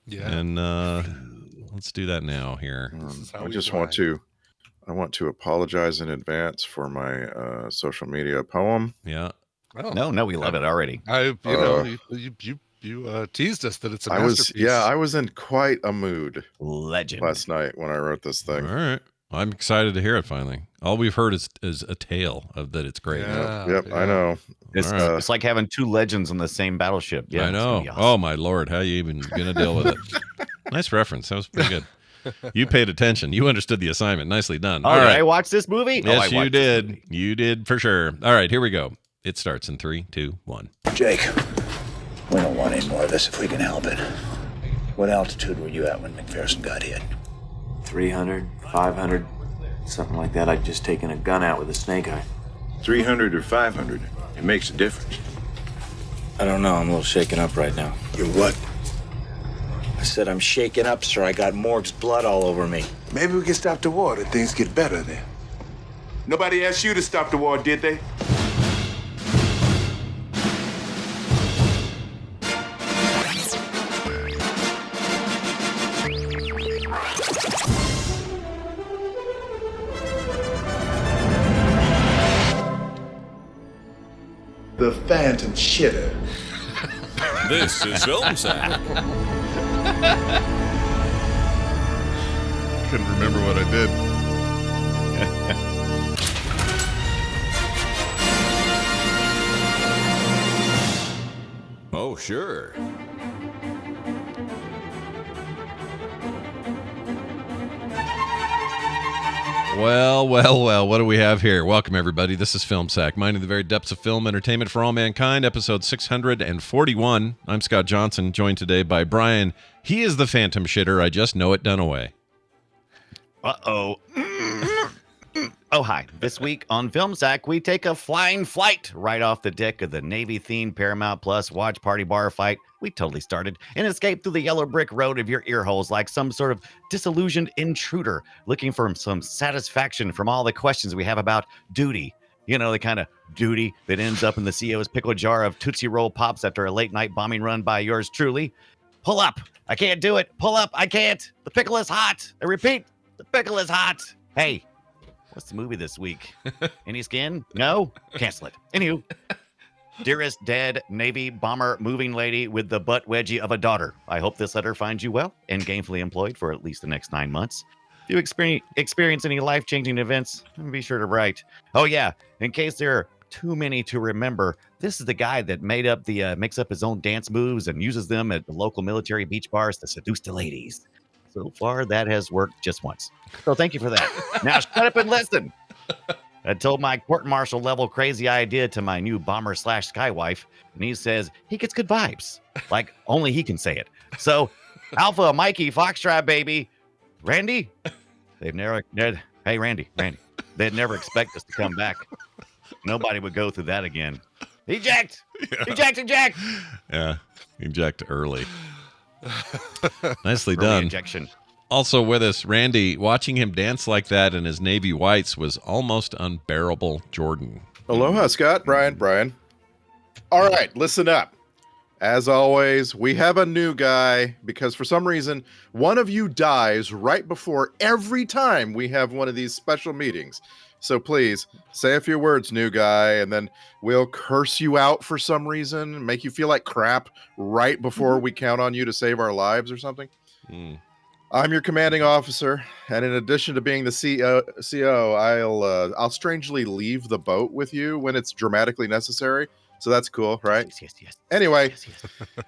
Yeah. And let's do that now here. I want to apologize in advance for my social media poem. Yeah. Oh. No, we love it already. You teased us that it's a masterpiece. I was in quite a mood Legend. last night when I wrote this thing. All right. I'm excited to hear it finally. All we've heard is a tale of that it's great. Yep, I know. It's like having two legends on the same battleship. Yeah, I know. awesome. Oh, my Lord. How are you even going to deal with it? Nice reference. That was pretty good. You paid attention. You understood the assignment. Nicely done. Oh, All right. I watched this movie? Yes, you did. You did for sure. All right, here we go. It starts in 3, 2, 1. Jake, we don't want any more of this if we can help it. What altitude were you at when McPherson got hit? 300, 500, something like that. I'd just taken a gun out with a snake eye. 300 or 500, it makes a difference. I don't know. I'm a little shaken up right now. You're what? I said I'm shaken up, sir. I got Morg's blood all over me. Maybe we can stop the war and things get better then. Nobody asked you to stop the war, did they? The Phantom Shitter. This is Film Sack. Couldn't remember what I did. Oh, sure. Well, what do we have here? Welcome, everybody. This is Film Sack, mining the very depths of film entertainment for all mankind, episode 641. I'm Scott Johnson, joined today by Brian. He is the Phantom Shitter. I just know it Dunaway. Uh-oh. Oh, hi. This week on Film Sack, we take a flying flight right off the deck of the Navy-themed Paramount Plus watch party bar fight we totally started and escape through the yellow brick road of your ear holes like some sort of disillusioned intruder looking for some satisfaction from all the questions we have about duty. You know, the kind of duty that ends up in the CEO's pickle jar of Tootsie Roll Pops after a late-night bombing run by yours truly. Pull up. I can't do it. Pull up. I can't. The pickle is hot. I repeat, the pickle is hot. Hey. What's the movie this week? Any skin? No? Cancel it. Anywho, dearest dead Navy bomber moving lady with the butt wedgie of a daughter. I hope this letter finds you well and gainfully employed for at least the next 9 months. If you experience any life-changing events, be sure to write. Oh yeah, in case there are too many to remember, this is the guy that makes up his own dance moves and uses them at the local military beach bars to seduce the ladies. So far, that has worked just once. So thank you for that. Now shut up and listen. I told my court-martial level crazy idea to my new bomber/skywife, and he says he gets good vibes. Like only he can say it. So Alpha, Mikey, Foxtrot, baby. Randy? Hey, Randy. They'd never expect us to come back. Nobody would go through that again. Eject! Yeah. Eject! Yeah, eject early. Nicely done. Ejection. Also with us, Randy. Watching him dance like that in his navy whites was almost unbearable. Jordan. Aloha, Scott. Brian. All right, listen up. As always, we have a new guy because for some reason, one of you dies right before every time we have one of these special meetings. So please say a few words, new guy, and then we'll curse you out for some reason, make you feel like crap right before we count on you to save our lives or something. I'm your commanding officer, and in addition to being the CO, I'll strangely leave the boat with you when it's dramatically necessary. So that's cool, right? Yes. Anyway, Yes.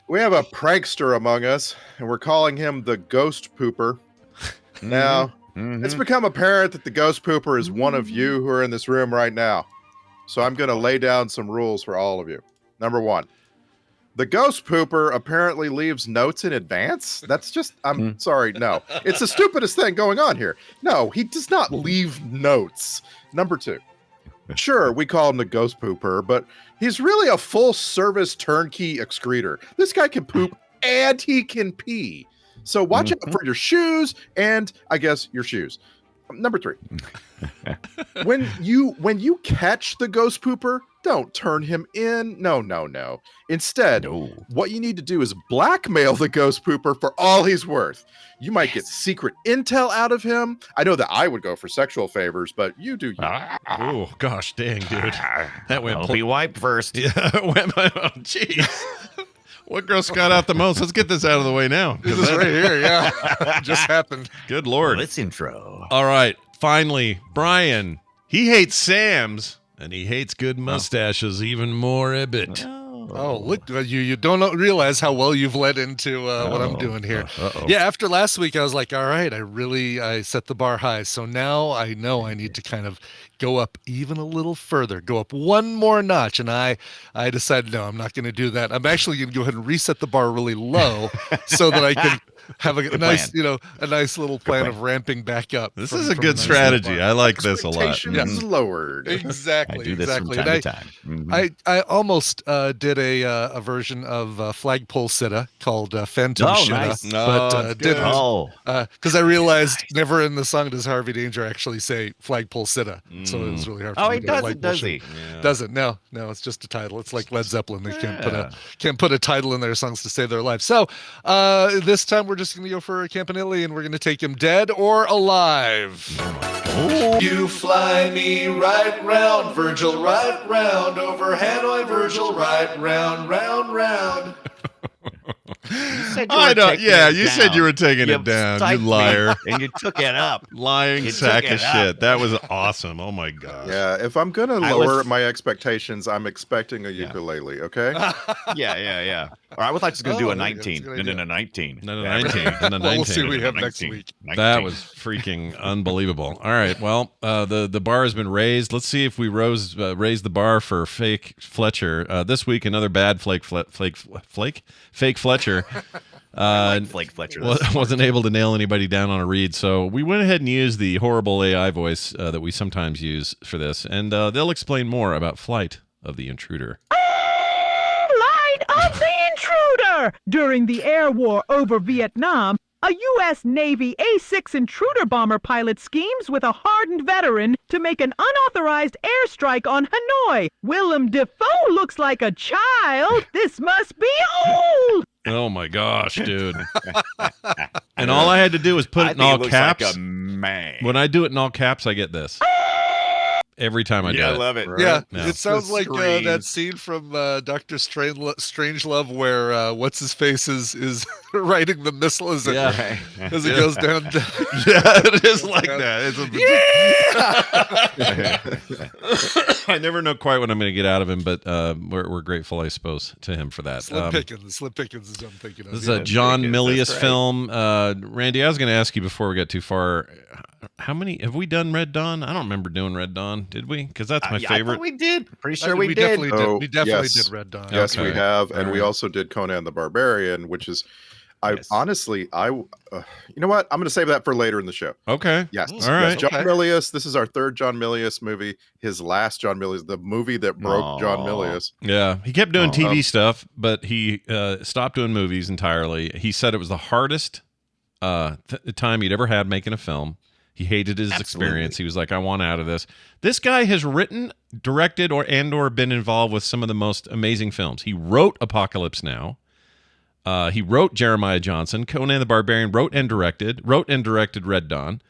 we have a prankster among us, and we're calling him the Ghost Pooper. Now, it's become apparent that the Ghost Pooper is one of you who are in this room right now. So I'm going to lay down some rules for all of you. Number 1, the Ghost Pooper apparently leaves notes in advance. That's just, I'm sorry, no. It's the stupidest thing going on here. No, he does not leave notes. Number 2, sure, we call him the Ghost Pooper, but he's really a full-service turnkey excreter. This guy can poop and he can pee. So watch out for your shoes and, I guess, your shoes. Number 3, when you catch the Ghost Pooper, Don't turn him in. No. Instead, what you need to do is blackmail the ghost pooper for all he's worth. You might get secret intel out of him. I know that I would go for sexual favors, but you do you. Oh, gosh dang, dude. That went... I'll be wiped first. Yeah, jeez. What grossed Scott out the most? Let's get this out of the way now. This is right here, yeah. Just happened. Good Lord. Let's intro. All right, finally, Brian. He hates Sam's, and he hates good mustaches even more, Ibbit. Oh, look, you don't realize how well you've led into what I'm doing here. Yeah, after last week, I was like, all right, I set the bar high. So now I know I need to kind of go up even a little further, go up one more notch. And I decided, no, I'm not going to do that. I'm actually going to go ahead and reset the bar really low so that I can have a nice, a nice little plan of ramping back up. This is a good strategy. I like this a lot. Expectations lowered. Exactly. I do this from time to time. I almost did a version of Flagpole Sitta called Phantom Shitta, nice. but didn't because I realized never in the song does Harvey Danger actually say Flagpole Sitta, so it was really hard. Oh, he doesn't, does he? Yeah. Doesn't. No, it's just a title. It's like Led Zeppelin. They can't put a title in their songs to save their life. So this time we're just going to go for Campanelli, and we're going to take him dead or alive. You fly me right round, Virgil, right round, over Hanoi, Virgil, right round, round. I know. Yeah, you said you were taking it down. You liar. And you took it up. Lying sack of shit. That was awesome. Oh my gosh. Yeah, if I'm gonna lower my expectations, I'm expecting a ukulele. Okay. Yeah. All right, I thought you was gonna do a 19, and then a 19, and a 19, and a 19. We'll see what we have next week. 19. That was freaking unbelievable. All right, well, the bar has been raised. Let's see if we raise the bar for Fake Fletcher this week. Another bad fake Fletcher. Flake Fletcher wasn't able to nail anybody down on a read, so we went ahead and used the horrible AI voice that we sometimes use for this, and they'll explain more about Flight of the Intruder. Flight of the Intruder! During the air war over Vietnam, a U.S. Navy A-6 Intruder bomber pilot schemes with a hardened veteran to make an unauthorized airstrike on Hanoi. Willem Dafoe looks like a child. This must be old. Oh my gosh, dude. And all I had to do was put it in all caps. Like a man. When I do it in all caps, I get this. Every time I do it. I love it. Right? Yeah, No. it sounds like that scene from Doctor Strangelove where what's his face is riding the missile as it goes down. Yeah, it is like that. I never know quite what I'm going to get out of him, but we're grateful, I suppose, to him for that. Slim Pickens is what I'm thinking of. This is a John Milius film. Randy, I was going to ask you before we got too far, how many have we done Red Dawn? I don't remember doing Red Dawn, did we? Because that's my favorite. I thought we did. Pretty sure we did. Definitely did. We definitely yes. did Red Dawn. Yes, Okay. we have, and we also did Conan the Barbarian, which is, honestly, you know what? I'm going to save that for later in the show. Okay. Yes. All right. Yes, John Milius. This is our third John Milius movie. His last John Milius, the movie that broke John Milius. Yeah, he kept doing TV stuff, but he stopped doing movies entirely. He said it was the hardest time he'd ever had making a film. He hated his experience. He was like, I want out of this. This guy has written, directed, or been involved with some of the most amazing films. He wrote Apocalypse Now. He wrote Jeremiah Johnson. Conan the Barbarian wrote and directed Red Dawn.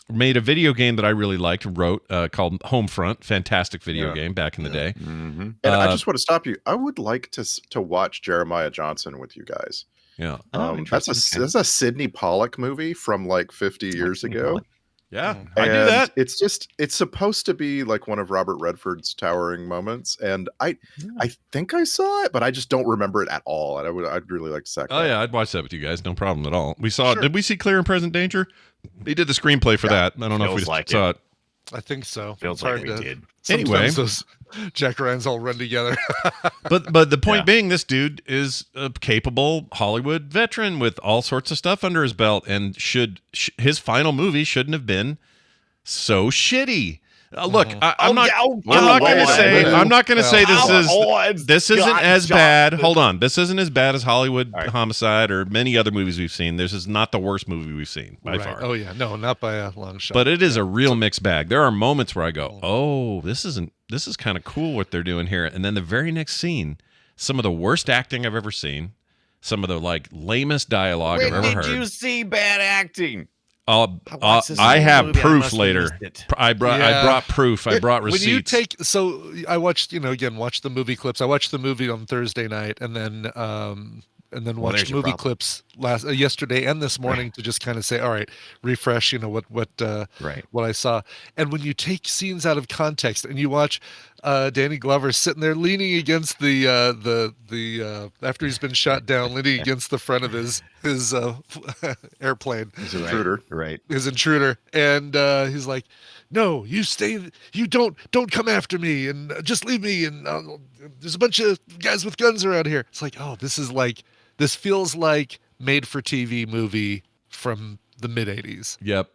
Made a video game that I really liked, wrote called Homefront. Fantastic video game back in the day. Mm-hmm. And I just want to stop you. I would like to watch Jeremiah Johnson with you guys. Yeah. That's a Sidney Pollack movie from like 50 years ago. Yeah, I do that. It's supposed to be like one of Robert Redford's towering moments, and I think I saw it, but I just don't remember it at all. And I'd really like to sack that. Yeah, I'd watch that with you guys. No problem at all. We saw it. Did we see Clear and Present Danger? They did the screenplay for that. I don't know if we saw it. I think so. Feels like we did. Anyway, those Jack Ryan's all run together. but the point being, this dude is a capable Hollywood veteran with all sorts of stuff under his belt, and his final movie shouldn't have been so shitty. Look, I'm not. Oh, I'm not going to Lord. say. I'm not going to say Lord, this isn't Scott as bad. Johnson. Hold on. This isn't as bad as Hollywood All right. Homicide or many other movies we've seen. This is not the worst movie we've seen by far. Oh yeah, no, not by a long shot. But it is a real mixed bag. There are moments where I go, "Oh, this is kind of cool what they're doing here," and then the very next scene, some of the worst acting I've ever seen, some of the like lamest dialogue I've ever When heard. did you see bad acting? I have proof later. I brought proof. I brought receipts. When you so I watched, watched the movie clips. I watched the movie on Thursday night, and then watched movie clips yesterday and this morning to just kind of say, all right, refresh, what I saw. And when you take scenes out of context and you watch Danny Glover sitting there leaning against the after he's been shot down, leaning against the front of his airplane, his intruder, his intruder, and he's like, no, you stay, you don't come after me, and just leave me, and there's a bunch of guys with guns around here. It's like, oh, this feels like made for TV movie from the mid 80s. Yep.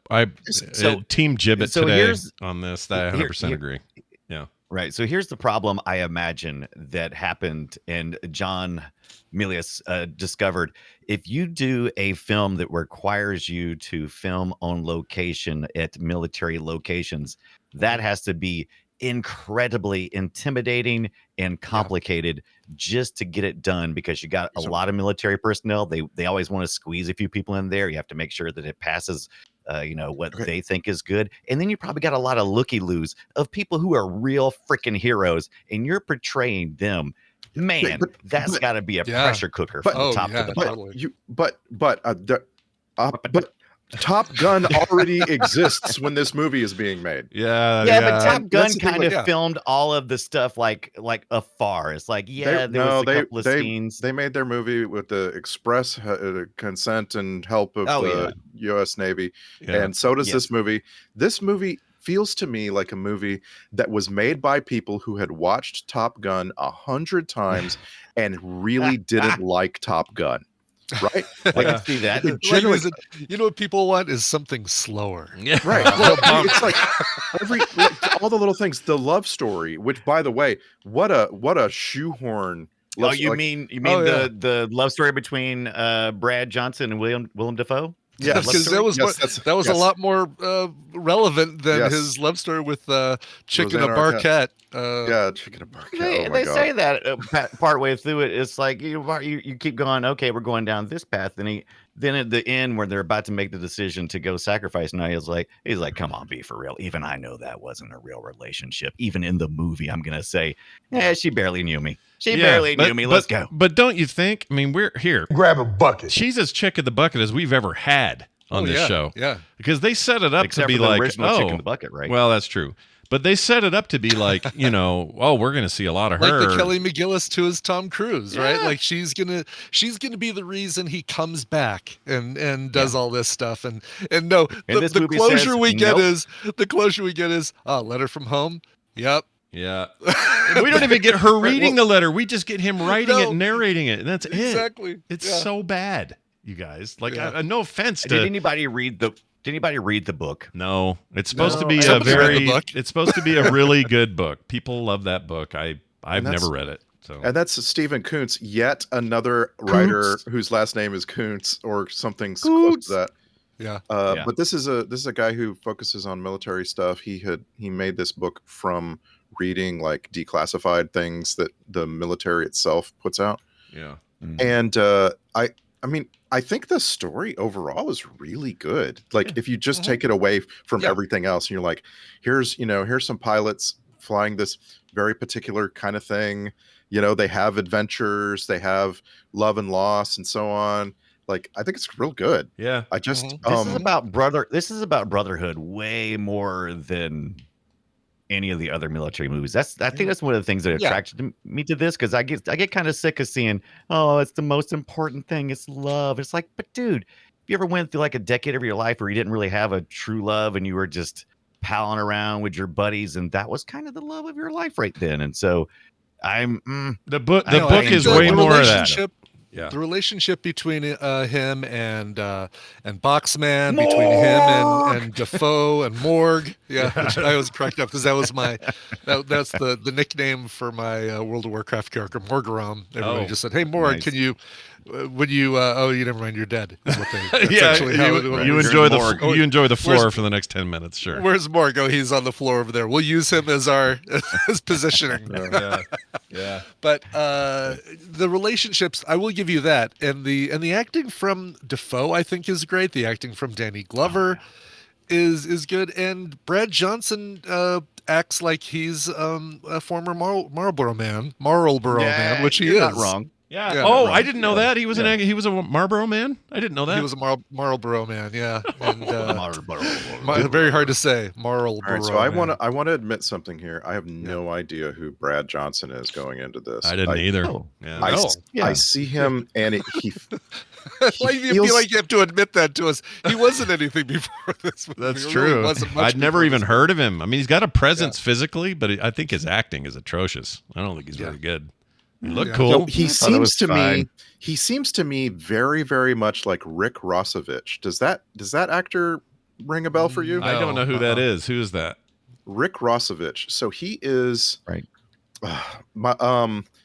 Team Gibbet today on this. I 100% agree. Yeah. Right. So here's the problem I imagine that happened and John Milius discovered. If you do a film that requires you to film on location at military locations, that has to be incredibly intimidating and complicated just to get it done, because you got a lot of military personnel. They always want to squeeze a few people in there. You have to make sure that it passes what they think is good. And then you probably got a lot of looky-loos of people who are real freaking heroes, and you're portraying them. Man, that's got to be a pressure cooker from the top to the bottom. But Top Gun already exists when this movie is being made. Yeah, but Top Gun kind of filmed all of the stuff like afar. It's like, there was a couple of scenes. They made their movie with the express consent and help of the U.S. Navy, and so does this movie. This movie feels to me like a movie that was made by people who had watched Top Gun 100 times and really didn't like Top Gun. Right? I can see that. What people want is something slower. Yeah. Right. Well, it's like all the little things. The love story, which, by the way, what a shoehorn. You mean the love story between Brad Johnson and Willem Dafoe? Yeah, because that was a lot more relevant than his love story with Chicken a Barquette. Chicken a Barquette. They say that partway through it. It's like you keep going. Okay, we're going down this path, and then at the end where they're about to make the decision to go sacrifice, now he's like, come on, be for real. Even I know that wasn't a real relationship. Even in the movie, I'm gonna say, she barely knew me. She barely knew me. Let's go. But don't you think? I mean, we're here. Grab a bucket. She's as chick of the bucket as we've ever had on this show. Yeah. Because they set it up Except to be for the like, original chick in the bucket, right? Well, that's true. But they set it up to be like, we're going to see a lot of her. Like the Kelly McGillis to his Tom Cruise, right? Like she's gonna be the reason he comes back and does all this stuff. And the closure we get is letter from home. Yep. Yeah. We don't even get her reading the letter. We just get him writing it and narrating it. And that's exactly. it. It's so bad, you guys. Like, no offense to... Did anybody read the book? No. It's supposed to be it's supposed to be a really good book. People love that book. I've never read it. So. And that's Stephen Kuntz, yet another writer whose last name is Kuntz or something close to that. Yeah. But this is a guy who focuses on military stuff. He made this book from reading like declassified things that the military itself puts out. Yeah. And I mean, I think the story overall is really good. Like if you just take it away from everything else, and you're like, here's some pilots flying this very particular kind of thing. They have adventures, they have love and loss, and so on. Like, I think it's real good. Yeah. I just this is about brotherhood way more than any of the other military movies. I think that's one of the things that attracted me to this, because I get kind of sick of seeing, it's the most important thing, it's love. It's like, but dude, if you ever went through like a decade of your life where you didn't really have a true love and you were just palling around with your buddies, and that was kind of the love of your life right then. And so the book is way more of that. Yeah. The relationship between him and Boxman, between him and Defoe and Morgue, which I was cracked up because that was that's the nickname for my World of Warcraft character, Morgaram. Everybody just said, "Hey, Morgue, nice. can you?" Would you? Oh, you never mind. You're dead. Is what they Yeah, essentially how you enjoy you enjoy the floor for the next 10 minutes. Sure. Where's Morgue? Oh, he's on the floor over there. We'll use him as our as positioning. Yeah. But the relationships, I will give you that, and the acting from Defoe, I think, is great. The acting from Danny Glover is good, and Brad Johnson acts like he's a former Marlboro man, which he is. Not wrong. Yeah. Oh, I didn't know that he was he was a Marlboro man. I didn't know that he was a Marlboro man. Yeah, and Marlboro. very hard to say. Marlboro. All right, so I want to admit something here. I have no idea who Brad Johnson is going into this. I didn't either. I see him, and he Why do you feel like you have to admit that to us? He wasn't anything before this movie. That's He true. really wasn't much I'd never before even this heard of him. I mean, he's got a presence physically, but I think his acting is atrocious. I don't think he's very good. He looked cool. No, he seems to me. He seems to me very, very much like Rick Rossovich. Does that actor ring a bell for you? I don't know who that is. Who is that? Rick Rossovich. So he is right.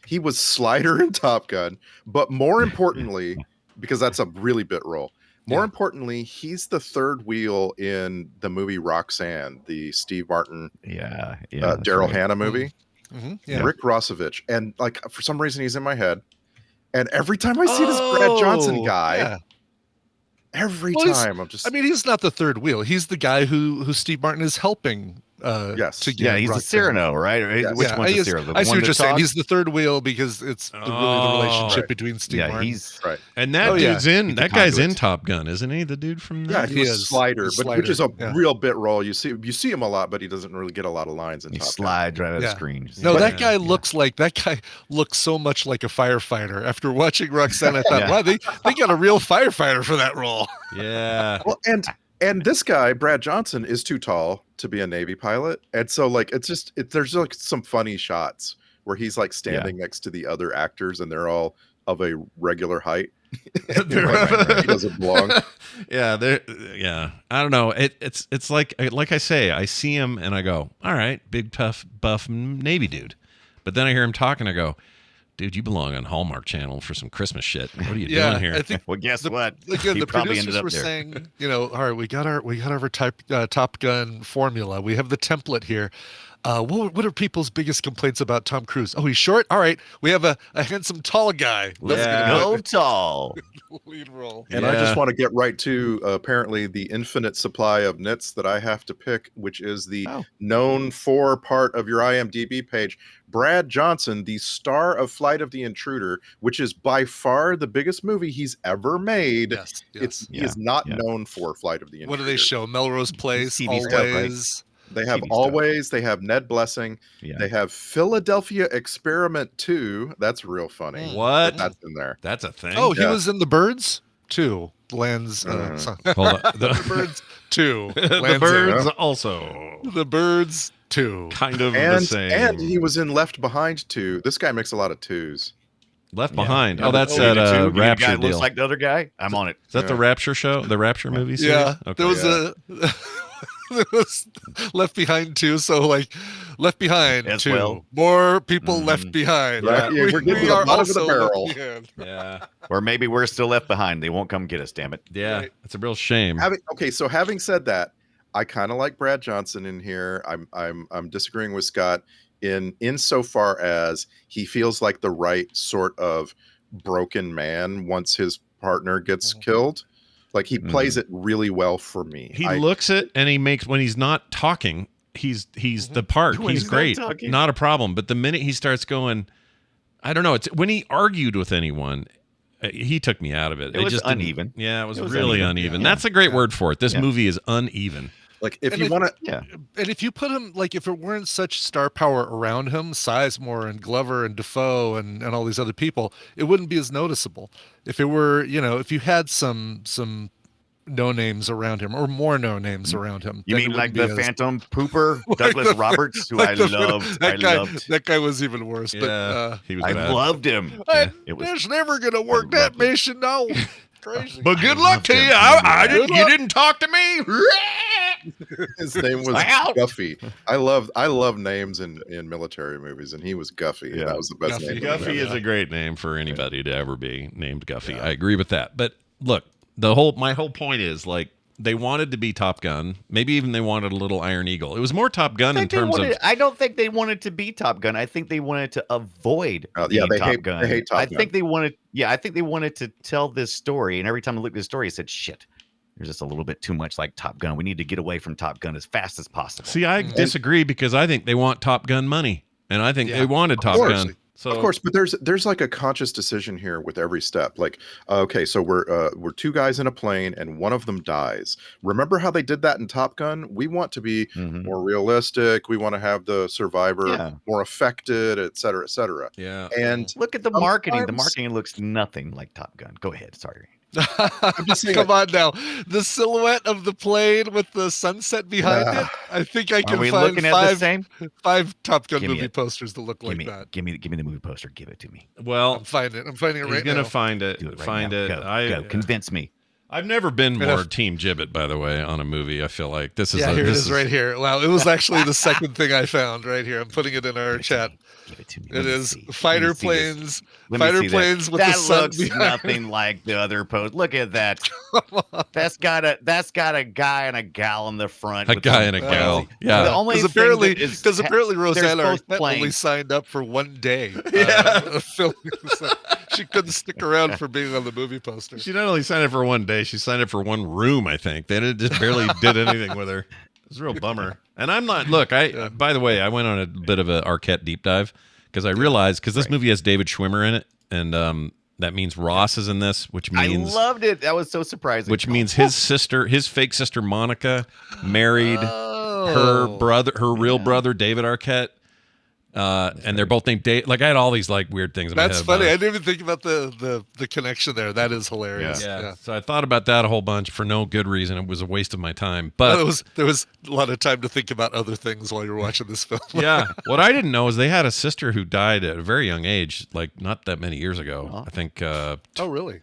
He was Slider in Top Gun, but more importantly, because that's a really bit role. More importantly, he's the third wheel in the movie Roxanne, the Steve Martin, Daryl Hannah movie. Yeah. Rick Rossovich, and like for some reason he's in my head, and every time I see this Brad Johnson guy, every time I'm just. I mean, he's not the third wheel. He's the guy who Steve Martin is helping. To get he's a Cyrano, right? Which one's a Cyrano? I see what you're saying. He's the third wheel because it's really the relationship between Steve Martin. He's right. And that dude's in. That guy's in Top Gun, isn't he? The dude from he was Slider, which is a real bit role. You see him a lot, but he doesn't really get a lot of lines in Top Gun. Slides right out of the screen. No, that guy looks so much like a firefighter. After watching Roxanne, I thought, wow, they got a real firefighter for that role. Yeah. Well, and this guy, Brad Johnson, is too tall to be a Navy pilot. And so like there's like some funny shots where he's like standing next to the other actors and they're all of a regular height. He doesn't belong. I don't know. It's like I say, I see him and I go, all right, big tough buff Navy dude. But then I hear him talk and I go, dude, you belong on Hallmark Channel for some Christmas shit. What are you doing here? I think, well, guess what? Again, the producers were saying, all right, we got our Top Gun formula. We have the template here. What are people's biggest complaints about Tom Cruise? Oh, he's short? All right. We have a handsome, tall guy. Let's go tall. Lead role. And I just want to get right to apparently the infinite supply of nits that I have to pick, which is the known for part of your IMDb page. Brad Johnson, the star of Flight of the Intruder, which is by far the biggest movie he's ever made. Yes. He is not known for Flight of the Intruder. What do they show? Melrose Place, TV Always. Stuff, right? They have Always. They have Ned Blessing. They have Philadelphia Experiment 2. That's real funny. What? That's in there. That's a thing. Oh, he was in The Birds too. Lands. Hold on. The Birds 2. The Birds also. The Birds 2. Kind of the same. And he was in Left Behind 2. This guy makes a lot of twos. Left Behind. Oh, that's that Rapture guy deal. Looks like the other guy. I'm on it. Is that the Rapture show? The Rapture movie series? Yeah. Okay. There was there was Left Behind 2. So like Left Behind 2. More people left behind. Right? Yeah, we're getting to the bottom of the barrel. Yeah. Or maybe we're still left behind. They won't come get us, damn it. Yeah. Right. It's a real shame. So having said that, I kind of like Brad Johnson in here. I'm disagreeing with Scott insofar as he feels like the right sort of broken man once his partner gets killed. Like he plays it really well for me. He looks it and he makes, when he's not talking, he's the part. He's great. Not a problem. But the minute he starts going, I don't know. It's when he argued with anyone, he took me out of it. It was just uneven. Yeah, it was really uneven. That's a great word for it. This movie is uneven. Like if you want to, and if you put him, like if it weren't such star power around him, Sizemore and Glover and Defoe and all these other people, it wouldn't be as noticeable. If it were, if you had some no names around him, or more no names around him. You then mean it like wouldn't the be as- Phantom Pooper, like Douglas the- Roberts, who like I the- loved. That guy, loved. that guy was even worse. But he was I bad. loved him. It was that's never gonna work. That loved him. mission, no. Crazy. But good I luck loved to him. you. Remember You didn't talk to me. His name was Wow. Guffy. I love names in military movies, and he was Guffy. Yeah. That was the best Guffy. name. Guffy is a great name for anybody to ever be named Guffy. I agree with that. But look, my whole point is like they wanted to be Top Gun. Maybe even they wanted a little Iron Eagle. It was more Top Gun in terms of. I don't think they wanted to be Top Gun. I think they wanted to avoid Yeah, being they Top hate- Gun. they hate Top I Gun. think they wanted. Yeah, I think they wanted to tell this story, and every time I looked at the story, I said, "Shit, there's just a little bit too much like Top Gun. We need to get away from Top Gun as fast as possible." See, I disagree because I think they want Top Gun money, and I think Yeah, they wanted Top course. Gun. So Of course, but there's like a conscious decision here with every step. Like, okay, so we're two guys in a plane and one of them dies. Remember how they did that in Top Gun? We want to be more realistic. We want to have the survivor more affected, et cetera, et cetera. Yeah. And Look at the marketing. The sometimes- marketing looks nothing like Top Gun. Go ahead. Sorry. I'm just saying, Come on now, the silhouette of the plane with the sunset behind it. I think I Are can we find looking at the same? five Top Gun Give me movie it. posters that look like that. Give me the movie poster. Give it to me. Well, I'm finding it he's right gonna now. find it. Do it right Find now. it. Go. Convince me. I've never been Yeah. more Team Gibbet, by the way, on a movie. I feel like this is. Yeah, here it this is right here. Wow, it was actually the second thing I found right here. I'm putting it in our chat. Give it to me. It is fighter planes. Let me Fighter see planes that. with the That sun looks behind. nothing like the other post. Look at that. That's got a guy and a gal in the front. A with guy some and a crazy- gal. Yeah. The only Because thing apparently, that is- because apparently there's Rosanna both Arquette only planes. signed up for one day. Yeah. Filming. So she couldn't stick around for being on the movie poster. She not only signed up for one day, she signed up for one room. I think they just barely did anything with her. It was a real bummer. And I'm not. Look, by the way, I went on a bit of an Arquette deep dive because I realized this movie has David Schwimmer in it, and that means Ross is in this, which means I loved it. That was so surprising. which means his fake sister Monica married her brother, her real brother David Arquette. And they're both named Dave. Like I had all these like weird things in my That's head funny. about I it. didn't even think about the connection there. That is hilarious. Yeah. So I thought about that a whole bunch for no good reason. It was a waste of my time. But There was a lot of time to think about other things while you were watching this film. yeah, what I didn't know is they had a sister who died at a very young age, like not that many years ago. I think. Oh, really?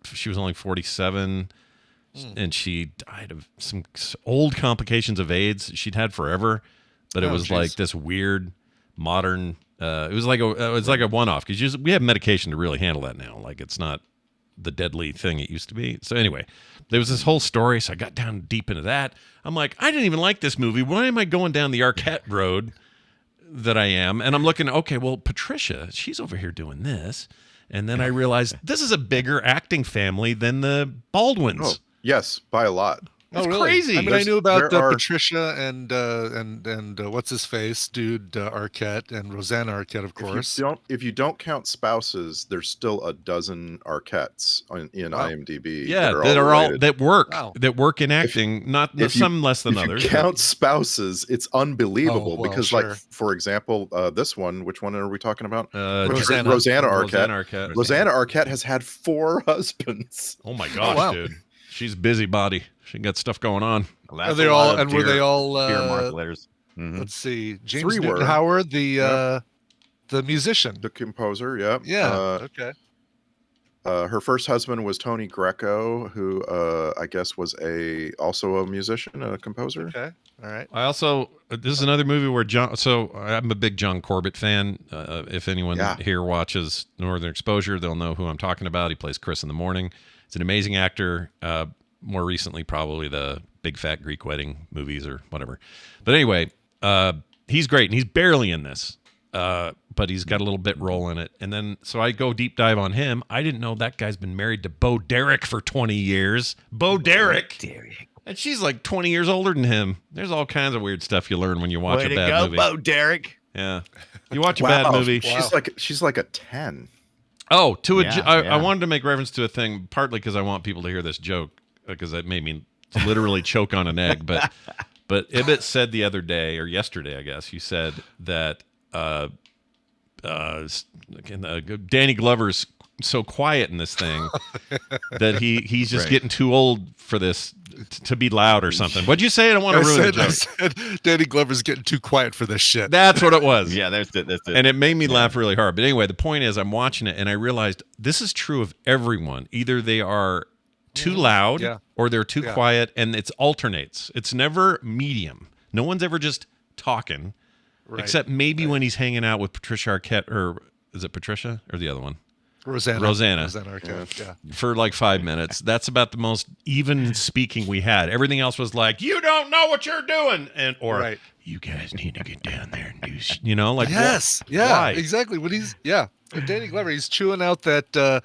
She was only 47, and she died of some old complications of AIDS she'd had forever. But it was geez. like this weird modern. It was like a one-off because we have medication to really handle that now. Like it's not the deadly thing it used to be. So anyway, there was this whole story. So I got down deep into that. I'm like, I didn't even like this movie. Why am I going down the Arquette road that I am? And I'm looking. Okay, well, Patricia, she's over here doing this. And then I realized this is a bigger acting family than the Baldwins. Oh, yes, by a lot. That's really? crazy. I mean, I knew about there are- Patricia and what's his face, dude Arquette, and Rosanna Arquette, of course. If you don't count spouses, there's still a dozen Arquettes in IMDb. Yeah, that that are all related. that work in acting. Not if you- some less than if others. you count spouses, it's unbelievable Oh, well, because, sure. like, for example, this one. Which one are we talking about? Rosanna. Rosanna Arquette. Arquette. Rosanna Arquette has had 4 husbands. Oh my gosh, wow. dude, she's busybody. She got stuff going on. Are they all? And were they all? Dear Mark letters. Let's see. James 3 Newton were. Howard, the musician. The composer, yeah. Yeah. Okay. Her first husband was Tony Greco, who I guess was also a musician, a composer. Okay. All right. I also this is another movie where John. So I'm a big John Corbett fan. If anyone here watches Northern Exposure, they'll know who I'm talking about. He plays Chris in the Morning. He's an amazing actor. More recently, probably the Big Fat Greek Wedding movies or whatever. But anyway, he's great, and he's barely in this. But he's got a little bit role in it. And then, so I go deep dive on him. I didn't know that guy's been married to Bo Derek for 20 years. Bo Derek. And she's like 20 years older than him. There's all kinds of weird stuff you learn when you watch Way a to bad go, movie. Bo Derek. Yeah. You watch a bad movie. She's like a 10. Oh, Yeah. I wanted to make reference to a thing, partly because I want people to hear this joke, because it made me literally choke on an egg. But Ibbett said the other day, or yesterday, I guess, you said that Danny Glover's so quiet in this thing that he's just getting too old for this to be loud or something. What'd you say? I don't want to ruin the joke. I said Danny Glover's getting too quiet for this shit. That's what it was. Yeah, that's it. And it made me laugh really hard. But anyway, the point is, I'm watching it and I realized this is true of everyone. Either they are too loud or they're too quiet, and it alternates. It's never medium. No one's ever just talking, except maybe when he's hanging out with Patricia Arquette, or is it Patricia or the other one? Rosanna Arquette, for like 5 minutes. That's about the most even speaking we had. Everything else was like, you don't know what you're doing, or you guys need to get down there and do, like why? Exactly. When he's Danny Glover, he's chewing out that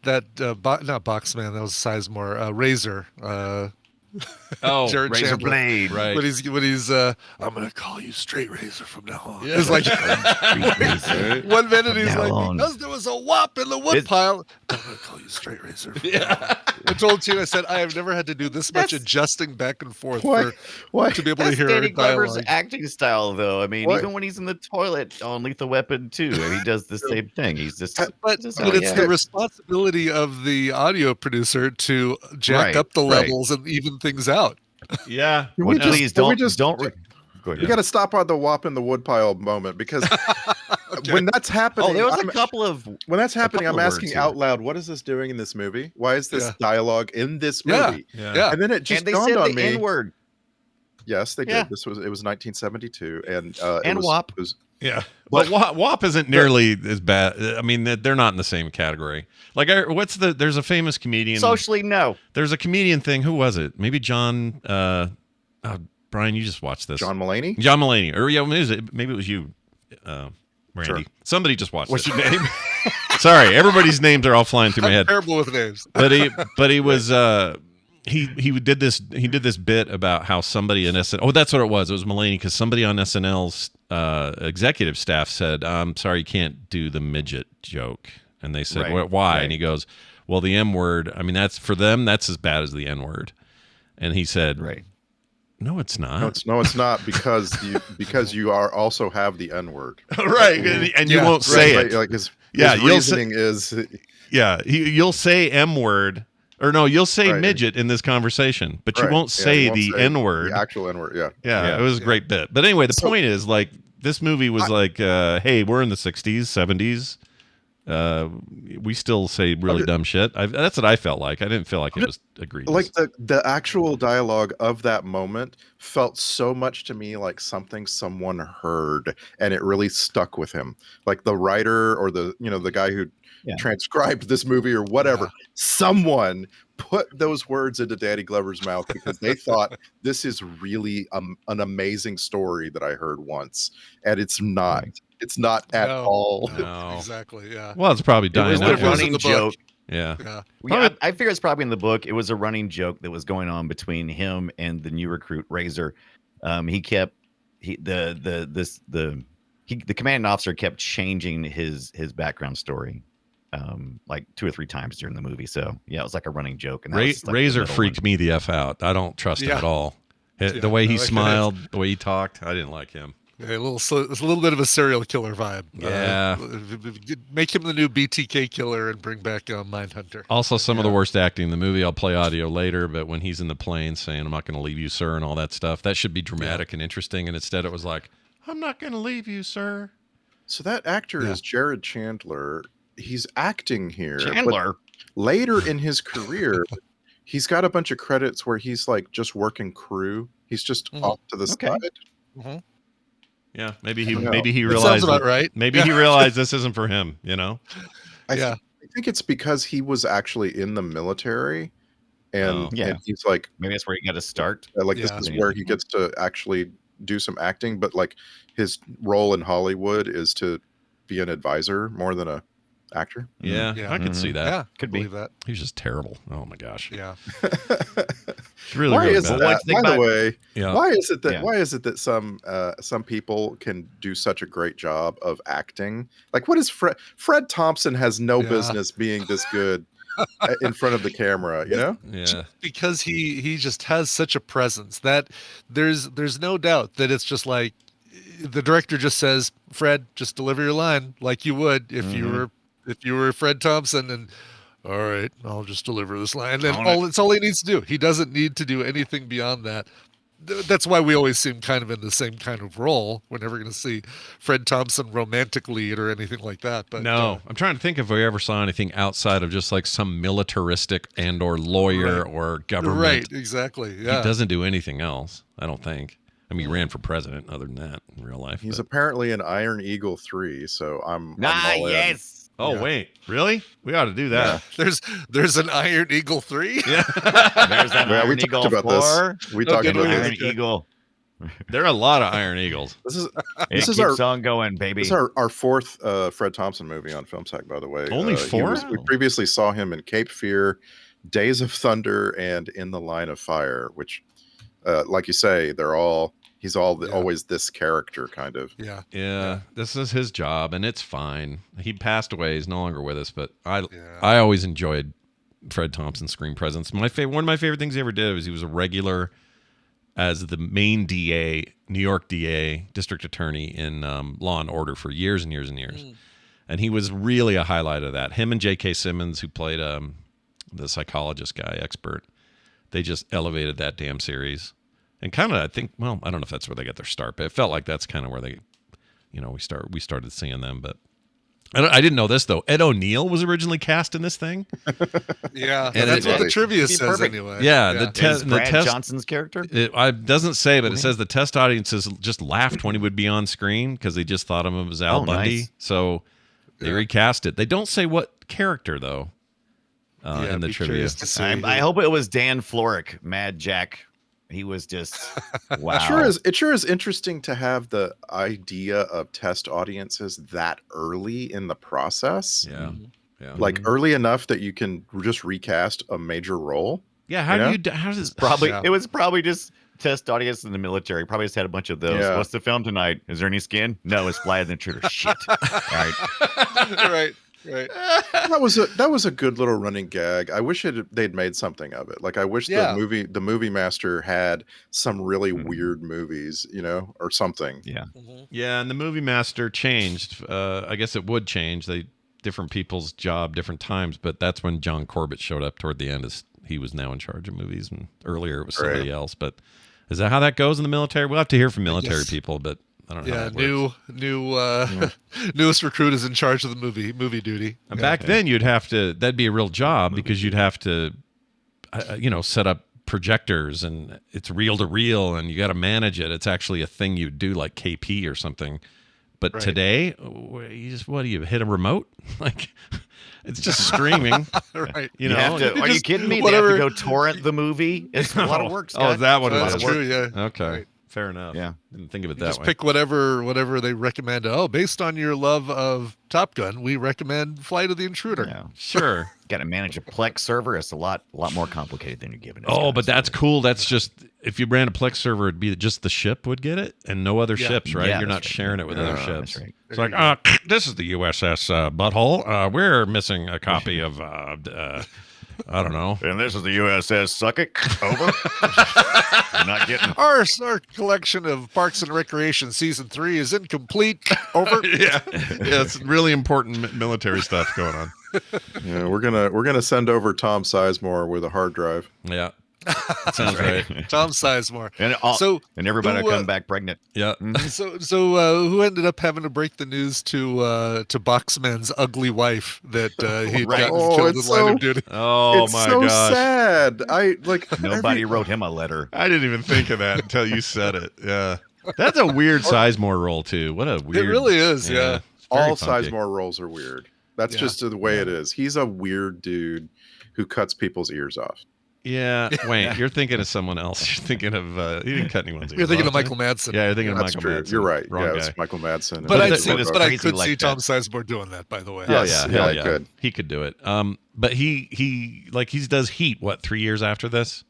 not Boxman, that was Sizemore, Razor. Razor Chandler. blade, right? When he's I'm gonna call you Straight Razor from now on. It's like 1 minute he's like, because there was a wop in the wood pile, I'm gonna call you Straight Razor. I told you, I said I have never had to do this much adjusting back and forth to be able to hear Danny Glover's dialogue. acting style, though. I mean, even when he's in the toilet on Lethal Weapon 2, he does the same thing. He's just, but it's the responsibility of the audio producer to jack up the levels and even things out. Yeah. Please don't. We got to stop on the whop in the woodpile moment, because when that's happening, there was a couple of when that's happening, I'm asking out loud, what is this doing in this movie? Why is this dialogue in this movie? And then it just dawned on me. N-word. Yes, they did. It was 1972, and WAP. Yeah, but WAP isn't nearly as bad. I mean, they're not in the same category. Like, there's a famous comedian. Socially, no. There's a comedian thing. Who was it? Maybe John. Brian, you just watched this. John Mulaney. Or maybe it was you, Randy. Sure. Somebody just watched. What's your name? Sorry, everybody's names are all flying through my head. Terrible with names. But he was. He did this bit about how somebody in SNL. Oh, that's what it was. It was Mulaney, because somebody on SNL's executive staff said, "I'm sorry, you can't do the midget joke." And they said, "Why?" And he goes, "Well, the M word. I mean, that's for them. That's as bad as the N word." And he said, "No, it's not. No, it's not, because you are also have the N word, and you won't say it. Like his reasoning is, you'll say M word." Or no, you'll say midget in this conversation, but you won't say the N word. The actual N word, yeah. It was a great bit. But anyway, the point is, like, this movie was hey, we're in the 60s, 70s. We still say really dumb shit. That's what I felt like. I didn't feel like it was egregious. Like the actual dialogue of that moment felt so much to me like something someone heard, and it really stuck with him. Like the writer or the guy who transcribed this movie or whatever, someone put those words into Danny Glover's mouth because they thought, this is really an amazing story that I heard once, and it's not. It's not at all. No. Exactly. Yeah. Well, it's probably dying. It was a running joke. Yeah. I figure it's probably in the book. It was a running joke that was going on between him and the new recruit Razor. The commanding officer kept changing his background story, like 2 or 3 times during the movie. So yeah, it was like a running joke. And Razor freaked me the F out. I don't trust him at all. The way he smiled, the way he talked, I didn't like him. Yeah, it's a little bit of a serial killer vibe. Yeah. Make him the new BTK killer and bring back Mindhunter. Also, some of the worst acting in the movie. I'll play audio later, but when he's in the plane saying, "I'm not going to leave you, sir," and all that stuff, that should be dramatic and interesting. And instead it was like, "I'm not going to leave you, sir." So that actor is Jared Chandler. He's acting here. Chandler. Later in his career, he's got a bunch of credits where he's like just working crew. He's just off to the side. Mm-hmm. Yeah, maybe he realized. Sounds about right. Maybe he realized this isn't for him. I think it's because he was actually in the military, and he's like, maybe that's where he got to start. This is where he gets to actually do some acting, but like his role in Hollywood is to be an advisor more than a actor. Yeah, I could see that. Yeah, could believe that. He's just terrible. Oh my gosh. Yeah. It's really, why really is bad. that? By the way, why is it that some people can do such a great job of acting? Like, what is Fred Thompson has no business being this good in front of the camera, Yeah. Because he just has such a presence that there's no doubt that it's just like the director just says, "Fred, just deliver your line like you would if you were Fred Thompson," and all right, I'll just deliver this line. And then it's all he needs to do. He doesn't need to do anything beyond that. That's why we always see him kind of in the same kind of role. We're never going to see Fred Thompson romantic lead or anything like that. But no, I'm trying to think if we ever saw anything outside of just like some militaristic and or lawyer or government. Right, exactly. Yeah. He doesn't do anything else, I don't think. I mean, he ran for president other than that in real life. He's apparently in Iron Eagle 3, so I'm all in. Yes. Oh, wait. Really? We ought to do that. Yeah. There's an Iron Eagle 3? Yeah. There's an Iron Eagle 4. We talked about Iron Eagle. There are a lot of Iron Eagles. This is our song going, baby. This is our fourth Fred Thompson movie on Film Sack, by the way. Only 4? We previously saw him in Cape Fear, Days of Thunder, and In the Line of Fire, which, like you say, he's always this character, kind of. Yeah. This is his job, and it's fine. He passed away. He's no longer with us, but I always enjoyed Fred Thompson's screen presence. One of my favorite things he ever did was he was a regular as the main DA, New York DA, district attorney in Law and Order for years and years and years. And he was really a highlight of that. Him and J.K. Simmons, who played the psychologist guy, expert, they just elevated that damn series. And kind of, I think, well, I don't know if that's where they got their start, but it felt like that's kind of where they, we started seeing them. But I didn't know this, though. Ed O'Neill was originally cast in this thing. Yeah, and that's what the trivia says anyway. Yeah, the Brad Johnson's character? It doesn't say, but it says the test audiences just laughed when he would be on screen because they just thought of him as Al Bundy. Nice. So they recast it. They don't say what character, though, in the trivia. I hope it was Dan Florek, Mad Jack. He was just wow. It sure is interesting to have the idea of test audiences that early in the process. Yeah. Like early enough that you can just recast a major role. Yeah. It was probably just test audience in the military. Probably just had a bunch of those. Yeah. What's the film tonight? Is there any skin? No, it's Flight of the Intruder. Shit. All right. Right. That was a good little running gag. I wish they'd made something of it. Like I wish the movie master had some really weird movies, or something. Yeah. Yeah, and the movie master changed. I guess it would change. Different people's job, different times, but that's when John Corbett showed up toward the end. He was now in charge of movies, and earlier it was somebody else. But is that how that goes in the military? We'll have to hear from military people, but I don't know. Yeah, newest recruit is in charge of the movie duty. And back then, that'd be a real job because you'd have to, set up projectors and it's reel to reel and you got to manage it. It's actually a thing you do like KP or something. But today, what do you hit a remote? Like, it's just streaming. Right. Are you kidding me? They have to go torrent the movie. It's a lot of work, Scott. Oh, is that what it is? That's true, yeah. Okay. Right. Fair enough. Yeah. Didn't think of it that just way. Pick whatever they recommend. Oh, based on your love of Top Gun, we recommend Flight of the Intruder. Yeah. Sure. Got to manage a Plex server. It's a lot more complicated than you're giving it. Oh, but that's cool. That's just, if you ran a Plex server, it'd be just the ship would get it and no other ships, right? You're not sharing it with other ships. Right. It's like, this is the USS Butthole. We're missing a copy of, I don't know. And this is the USS Suckett. Over. Not getting our collection of Parks and Recreation season 3 is incomplete. Over. Yeah, it's really important military stuff going on. Yeah, we're gonna send over Tom Sizemore with a hard drive. Yeah. Sounds right. Tom Sizemore. And everybody come back pregnant. Yeah. So who ended up having to break the news to Boxman's ugly wife that he'd gotten killed in line of duty? Oh my gosh. It's so sad. Nobody wrote him a letter. I didn't even think of that until you said it. Yeah. That's a weird Sizemore role too. What a weird. It really is. Yeah. All Sizemore roles are weird. That's just the way it is. He's a weird dude who cuts people's ears off. Yeah, wait, you're thinking of someone else. You're thinking of, he didn't cut anyone's ears. You're thinking of Michael Madsen. Yeah, you're thinking of Michael Madsen. You're right. Wrong guy. It's Michael Madsen. But I could see Tom Sizemore doing that, by the way. Yes, yeah, could. He could do it. But he does Heat, 3 years after this?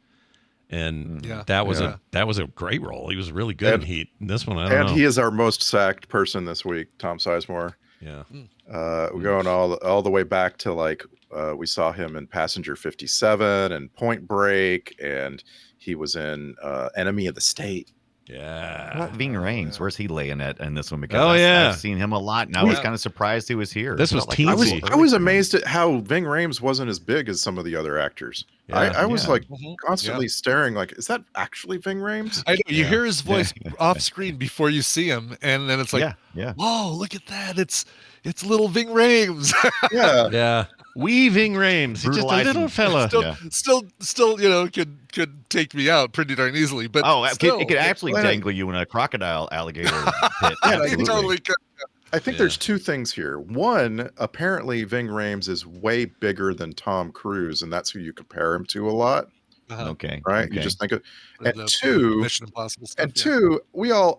And that was a great role. He was really good in Heat. This one, I don't know. And he is our most sacked person this week, Tom Sizemore. Yeah. We're going all the way back to we saw him in Passenger 57 and Point Break, and he was in Enemy of the State. Yeah. What about Ving Rhames? Where's he laying at in this one? Because I've seen him a lot, and I was kind of surprised he was here. This was teensy. I was amazed at how Ving Rhames wasn't as big as some of the other actors. I was like constantly staring, like, is that actually Ving Rhames? I know, you hear his voice off screen before you see him, and then it's like, whoa, look at that! It's little Ving Rhames. Yeah. Weaving Rhames. He's just a little fella. Still, could take me out pretty darn easily. But it could actually dangle you in a crocodile alligator pit. Totally could. I think there's two things here. One, apparently Ving Rhames is way bigger than Tom Cruise, and that's who you compare him to a lot. Okay. Right? Okay. You just think of The Mission Impossible stuff.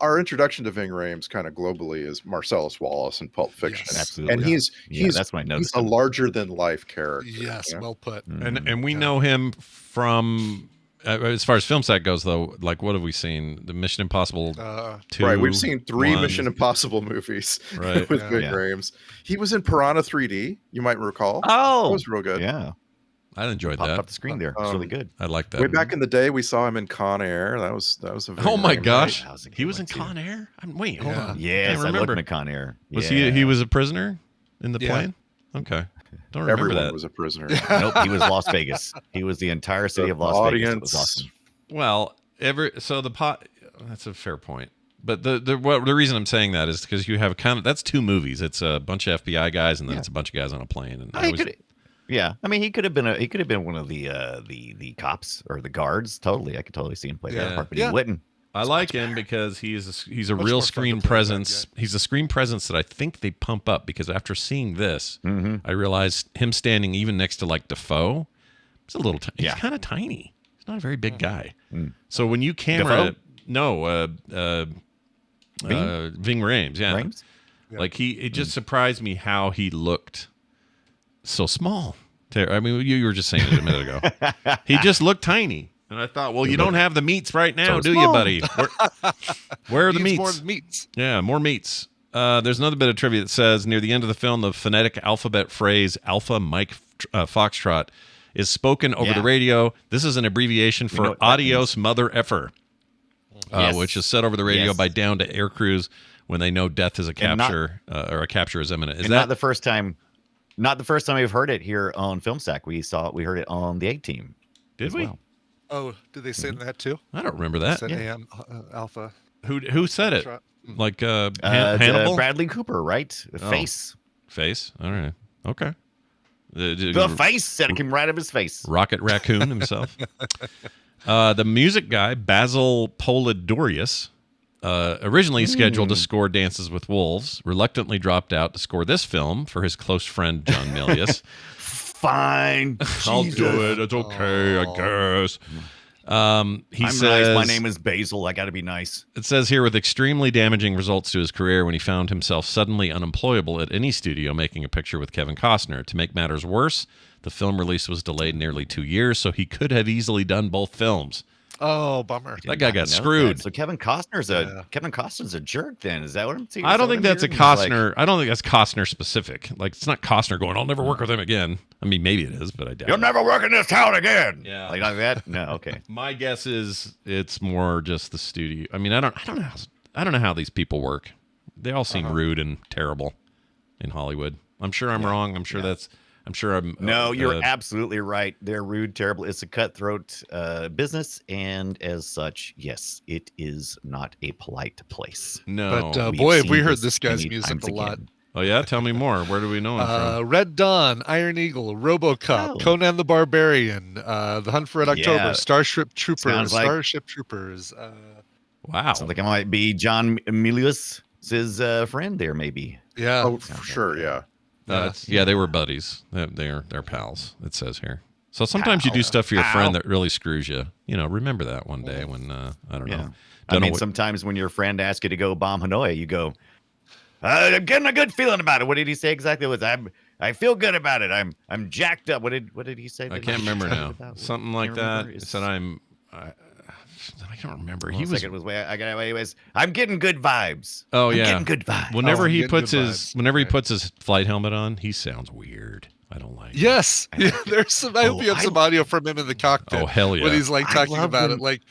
Our introduction to Ving Rhames kind of globally is Marcellus Wallace in Pulp Fiction. Yes, absolutely. And he's that's my notes. He's a larger than life character. Yes, well put. And we know him from as far as film set goes, though. Like, what have we seen? The Mission Impossible 2. Right, we've seen 3 Mission Impossible movies with Ving Rhames. He was in Piranha 3D. You might recall. Oh, that was real good. Yeah. I enjoyed Popped that. up the screen there. It's really good. I like that. Way back in the day, we saw him in Con Air. That was a oh my gosh, right? He was in Con Air. Wait, hold on. Yes, I remember. looked at Con Air. Was he was a prisoner in the plane? Okay, don't remember Everyone that. was a prisoner. Nope, he was Las Vegas. He was the entire city of Las Vegas. It was awesome. Well, that's a fair point. But the reason I'm saying that is because you have that's 2 movies. It's a bunch of FBI guys, and then it's a bunch of guys on a plane. And I mean, he could have been one of the cops or the guards. Totally, I could totally see him play that part, but he wouldn't. I like him because he's a real screen presence. He's a screen presence that I think they pump up, because after seeing this, I realized him standing even next to like Defoe, it's a little. He's kind of tiny. He's not a very big guy. So when you camera, Ving Rhames, Rhames? Like it just surprised me how he looked so small. I mean, you were just saying it a minute ago. He just looked tiny. And I thought, well, you don't have the meats right now, do you, buddy? Where are the meats? More meats. Yeah, more meats. There's another bit of trivia that says, near the end of the film, the phonetic alphabet phrase Alpha Mike Foxtrot is spoken over the radio. This is an abbreviation for Adios Mother Effer, which is said over the radio by down-to air crews when they know death is a capture, or a capture is imminent. Is that not the first time? Not the first time we've heard it here on Film Sack. We heard it on the A-Team. Did we? Well. Oh, did they say that too? I don't remember that. AM Alpha. Who said it? Like Hannibal? Bradley Cooper, right? Face. All right. Okay. The face said it came right out of his face. Rocket Raccoon himself. The music guy, Basil Polidorius, originally scheduled to score Dances with Wolves, reluctantly dropped out to score this film for his close friend John Milius. Fine. I'll do it. It's okay, I guess. I'm nice. My name is Basil. I got to be nice. It says here, with extremely damaging results to his career when he found himself suddenly unemployable at any studio making a picture with Kevin Costner. To make matters worse, the film release was delayed nearly 2 years, so he could have easily done both films. Oh, bummer. That guy got screwed. So Kevin Costner's a jerk then. Is that what I'm seeing? I don't think that's a Costner. I don't think that's Costner specific. Like, it's not Costner going, I'll never work with him again. I mean, maybe it is, but I doubt You'll never work in this town again. Yeah. Like that? No, okay. My guess is it's more just the studio. I mean, I don't know how these people work. They all seem rude and terrible in Hollywood. I'm sure I'm wrong. I'm sure I'm. No, you're absolutely right. They're rude, terrible. It's a cutthroat business, and as such, yes, it is not a polite place. No, but boy, have we heard this guy's music a lot. Oh yeah, tell me more. Where do we know him from? Red Dawn, Iron Eagle, RoboCop, Conan the Barbarian, The Hunt for Red October, Starship Troopers, Wow, sounds like it might be John Milius' friend there, maybe. Yeah, oh, for sure, yeah. They were buddies. They're pals. It says here. So sometimes you do stuff for your friend that really screws you. You know, remember that one day when I don't know. I mean, sometimes when your friend asks you to go bomb Hanoi, you go, "I'm getting a good feeling about it." What did he say exactly? I feel good about it. I'm jacked up. What did he say? I can't remember now. Something like that. He said I can't remember. I'm getting good vibes. Oh I'm yeah, getting good vibes. Whenever he puts his flight helmet on, he sounds weird. I don't like. Yes, there's some. I hope you have some audio from him in the cockpit. Oh hell yeah! When he's like talking about it, like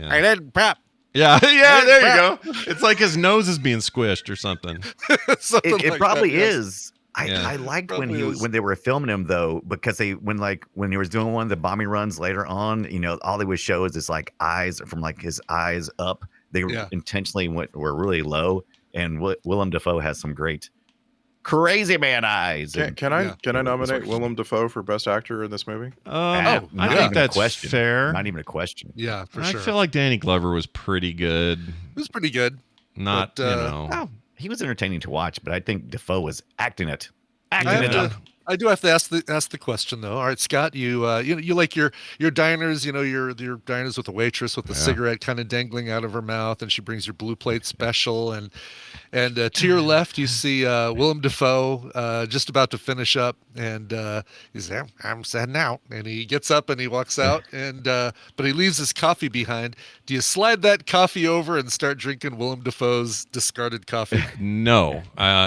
I didn't prep. Yeah, yeah, there you go. It's like his nose is being squished or something. It probably is. Yeah. I liked Probably is. when they were filming him though, because when he was doing one of the bombing runs later on, all they would show is his like eyes from like his eyes up. They intentionally were really low, and Willem Dafoe has some great crazy man eyes. Can I nominate Willem Dafoe for Best Actor in this movie? I think that's fair. Not even a question. Yeah, for sure. I feel like Danny Glover was pretty good. It was pretty good. Not, Oh, he was entertaining to watch, but I think Dafoe was acting it. I do have to ask the question though. All right, Scott, you like your diners, your diners with a waitress with a cigarette kind of dangling out of her mouth, and she brings your blue plate special, and to your left you see Willem Dafoe just about to finish up, and he's there. I'm heading out, and he gets up and he walks out, and but he leaves his coffee behind. Do you slide that coffee over and start drinking Willem Dafoe's discarded coffee? No,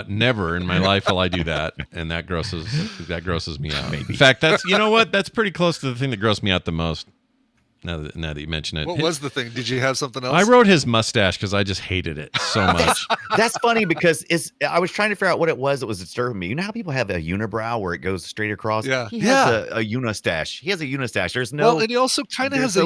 never in my life will I do that, and that grosses me out. Maybe. In fact, that's pretty close to the thing that grossed me out the most. Now that you mention it, what was the thing? Did you have something else? I wrote his mustache because I just hated it so much. That's funny because I was trying to figure out what it was that was disturbing me. You know how people have a unibrow where it goes straight across? Yeah. He has a unistache. He has a unistache. There's no. Well, and he also kind of has a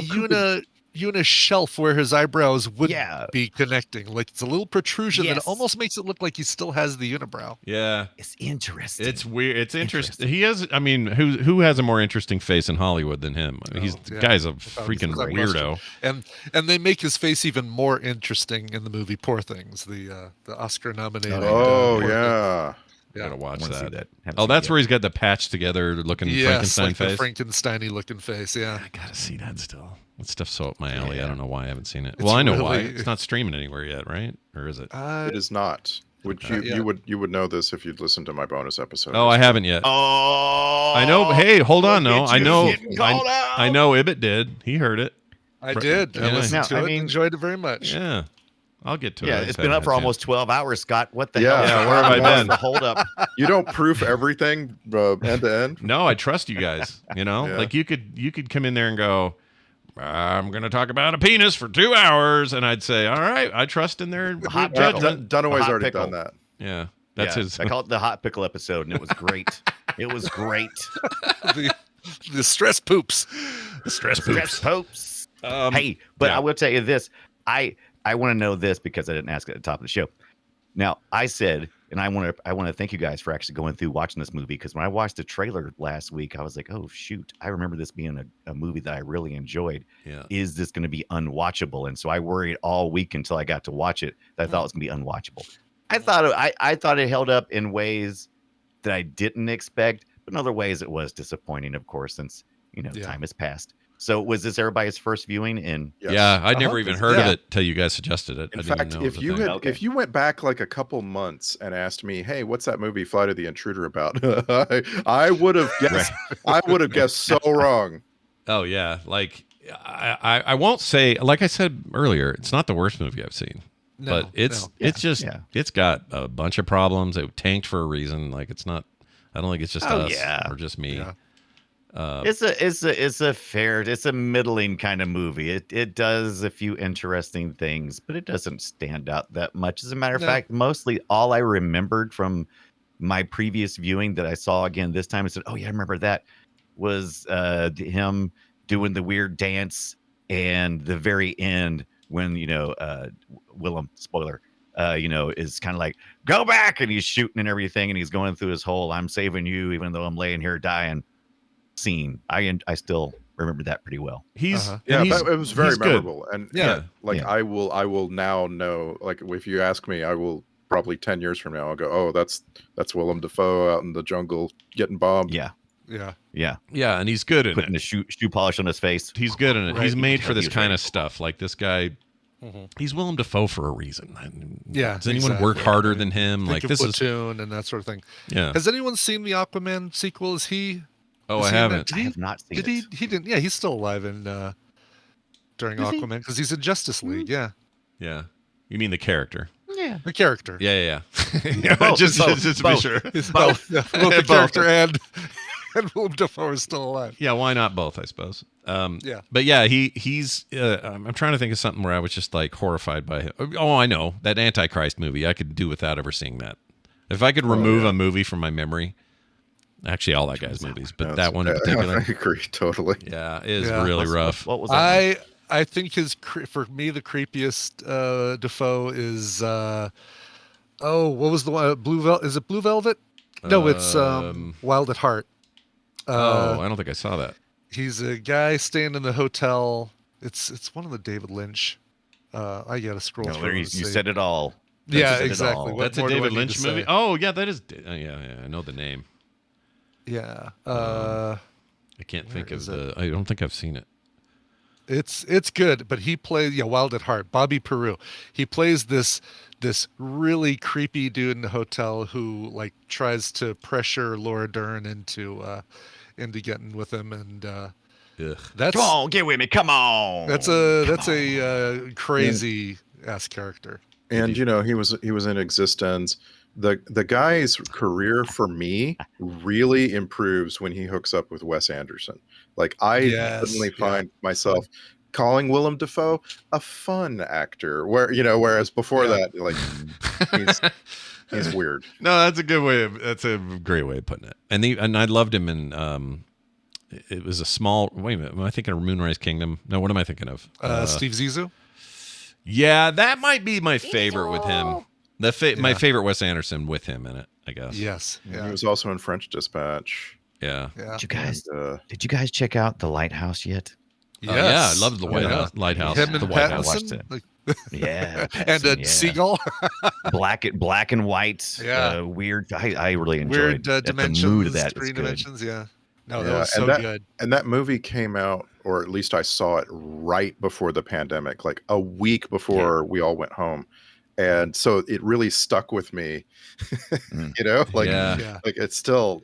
uni shelf where his eyebrows would be connecting. Like it's a little protrusion that almost makes it look like he still has the unibrow. Yeah. It's interesting. It's weird. It's interesting. He has, I mean, who has a more interesting face in Hollywood than him? I mean, guy's a freaking weirdo. And they make his face even more interesting in the movie Poor Things, the Oscar nominated. Yeah. Gotta watch that. That's where he's got the patched together looking Frankenstein like face. The Frankenstein-y looking face, yeah. I gotta see that still. That stuff's so up my alley. I don't know why I haven't seen it. Well, I know why. It's not streaming anywhere yet, right? Or is it? It is not. You would know this if you'd listened to my bonus episode. Oh, I haven't yet. Oh, I know. Hey, hold on. No, I know. I know. Ibbott did. He heard it. I did. I listened to it. Enjoyed it very much. Yeah. I'll get to it. Yeah, it's been up for almost 12 hours, Scott. What the hell? Yeah, where have I been? Hold up. You don't proof everything end to end? No, I trust you guys. Like you could come in there and go, I'm going to talk about a penis for 2 hours, and I'd say, all right, I trust in their judgment. Dunaway's already done that. Yeah, that's his. I call it the hot pickle episode, and it was great. It was great. The stress poops. The stress poops. Hey, but I will tell you this. I want to know this because I didn't ask at the top of the show. Now, I said, and I want to thank you guys for actually going through watching this movie, because when I watched the trailer last week, I was like, oh, shoot. I remember this being a movie that I really enjoyed. Yeah. Is this going to be unwatchable? And so I worried all week until I got to watch it that I thought it was going to be unwatchable. I thought it held up in ways that I didn't expect, but in other ways it was disappointing, of course, since time has passed. So was this everybody's first viewing? Yeah, I'd never even heard of it till you guys suggested it. In fact, if you went back like a couple months and asked me, "Hey, what's that movie Flight of the Intruder about?" I would have guessed. I would have guessed so wrong. Oh yeah, like I won't say. Like I said earlier, it's not the worst movie I've seen. But it's got a bunch of problems. It tanked for a reason. Like it's not. I don't think it's just us or just me. Yeah. It's a middling kind of movie. It does a few interesting things, but it doesn't stand out that much. As a matter of fact, mostly all I remembered from my previous viewing that I saw again this time, I said, "Oh yeah, I remember that," was him doing the weird dance, and the very end when Willem, spoiler, is kind of like, "Go back," and he's shooting and everything, and he's going through his whole "I'm saving you even though I'm laying here dying" scene. I still remember that pretty well. It was very memorable. Good. And I will now know, like if you ask me, I will probably 10 years from now I'll go, oh, that's Willem Dafoe out in the jungle getting bombed. Yeah, and he's good in putting the shoe polish on his face. He's good in it. Right. He's made for this kind of stuff. Like this guy, he's Willem Dafoe for a reason. Does anyone work harder than him? Think of Platoon and that sort of thing. Yeah. Has anyone seen the Aquaman sequel? Oh, I haven't. I have not seen it. He didn't. Yeah, he's still alive during Aquaman because he's in Justice League. Yeah. Yeah. You mean the character? Yeah. The character. Yeah. Both, just to be sure. Both the character and and Willem Dafoe is still alive. Yeah, why not both? I suppose. Yeah. But yeah, he's. I'm trying to think of something where I was just like horrified by him. Oh, I know that Antichrist movie. I could do without ever seeing that. If I could remove a movie from my memory, actually all that guy's movies, but that one in particular, I agree totally. yeah, is really rough. What was that? I think for me the creepiest Defoe is what was the one? Blue Velvet? Is it Blue Velvet? No, it's Wild at Heart. I don't think I saw that. He's a guy staying in the hotel. It's one of the David Lynch. I gotta scroll No, through. you said it all. Yeah, exactly. What That's a more do I David need Lynch to movie. say? Oh yeah, that is. Yeah, I know the name. Yeah. I can't think of the. I don't think I've seen it. It's good, but he plays Wild at Heart. Bobby Peru. He plays this really creepy dude in the hotel who like tries to pressure Laura Dern into getting with him, and that's Come on, get with me. Come on. that's a crazy ass character. And he was in Existence. The guy's career for me really improves when he hooks up with Wes Anderson. Like I suddenly find myself calling Willem Dafoe a fun actor, whereas before that, like he's weird. No, that's a good way. That's a great way of putting it. And I loved him in. It was a small. Wait a minute. Am I thinking of Moonrise Kingdom? No, what am I thinking of? Steve Zissou. Yeah, that might be my favorite with him. My favorite Wes Anderson with him in it, I guess. Yes. Yeah. He was also in French Dispatch. Yeah. Did you guys check out The Lighthouse yet? Yes. Yeah, I loved the Lighthouse. Him and the White House. Pattinson? Yeah, and a seagull. black and white. Weird. I really enjoyed weird dimensions. The mood of that. Three dimensions. Yeah. No, Yeah, that was so good. And that movie came out, or at least I saw it right before the pandemic, like a week before we all went home. And so it really stuck with me, like it's so,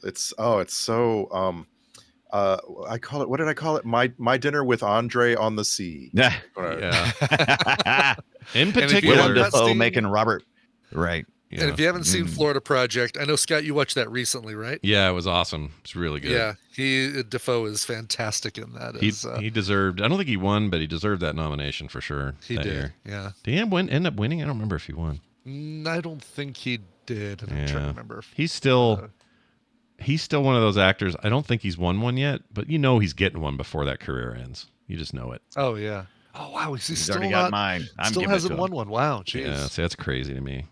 I call it, what did I call it? My Dinner with Andre on the Sea. Yeah. In particular, Dafoe making Robert. Right. Yeah. And if you haven't seen Florida Project, I know, Scott, you watched that recently, right? Yeah, it was awesome. It's really good. Yeah, Defoe is fantastic in that. He deserved. I don't think he won, but he deserved that nomination for sure. He did. Year. Yeah. Did he end up winning? I don't remember if he won. I don't think he did. I'm trying to remember. He's still one of those actors. I don't think he's won one yet, but he's getting one before that career ends. You just know it. Oh yeah. Oh wow, he's still already got mine. Still hasn't won one. Wow, jeez. Yeah, see, that's crazy to me.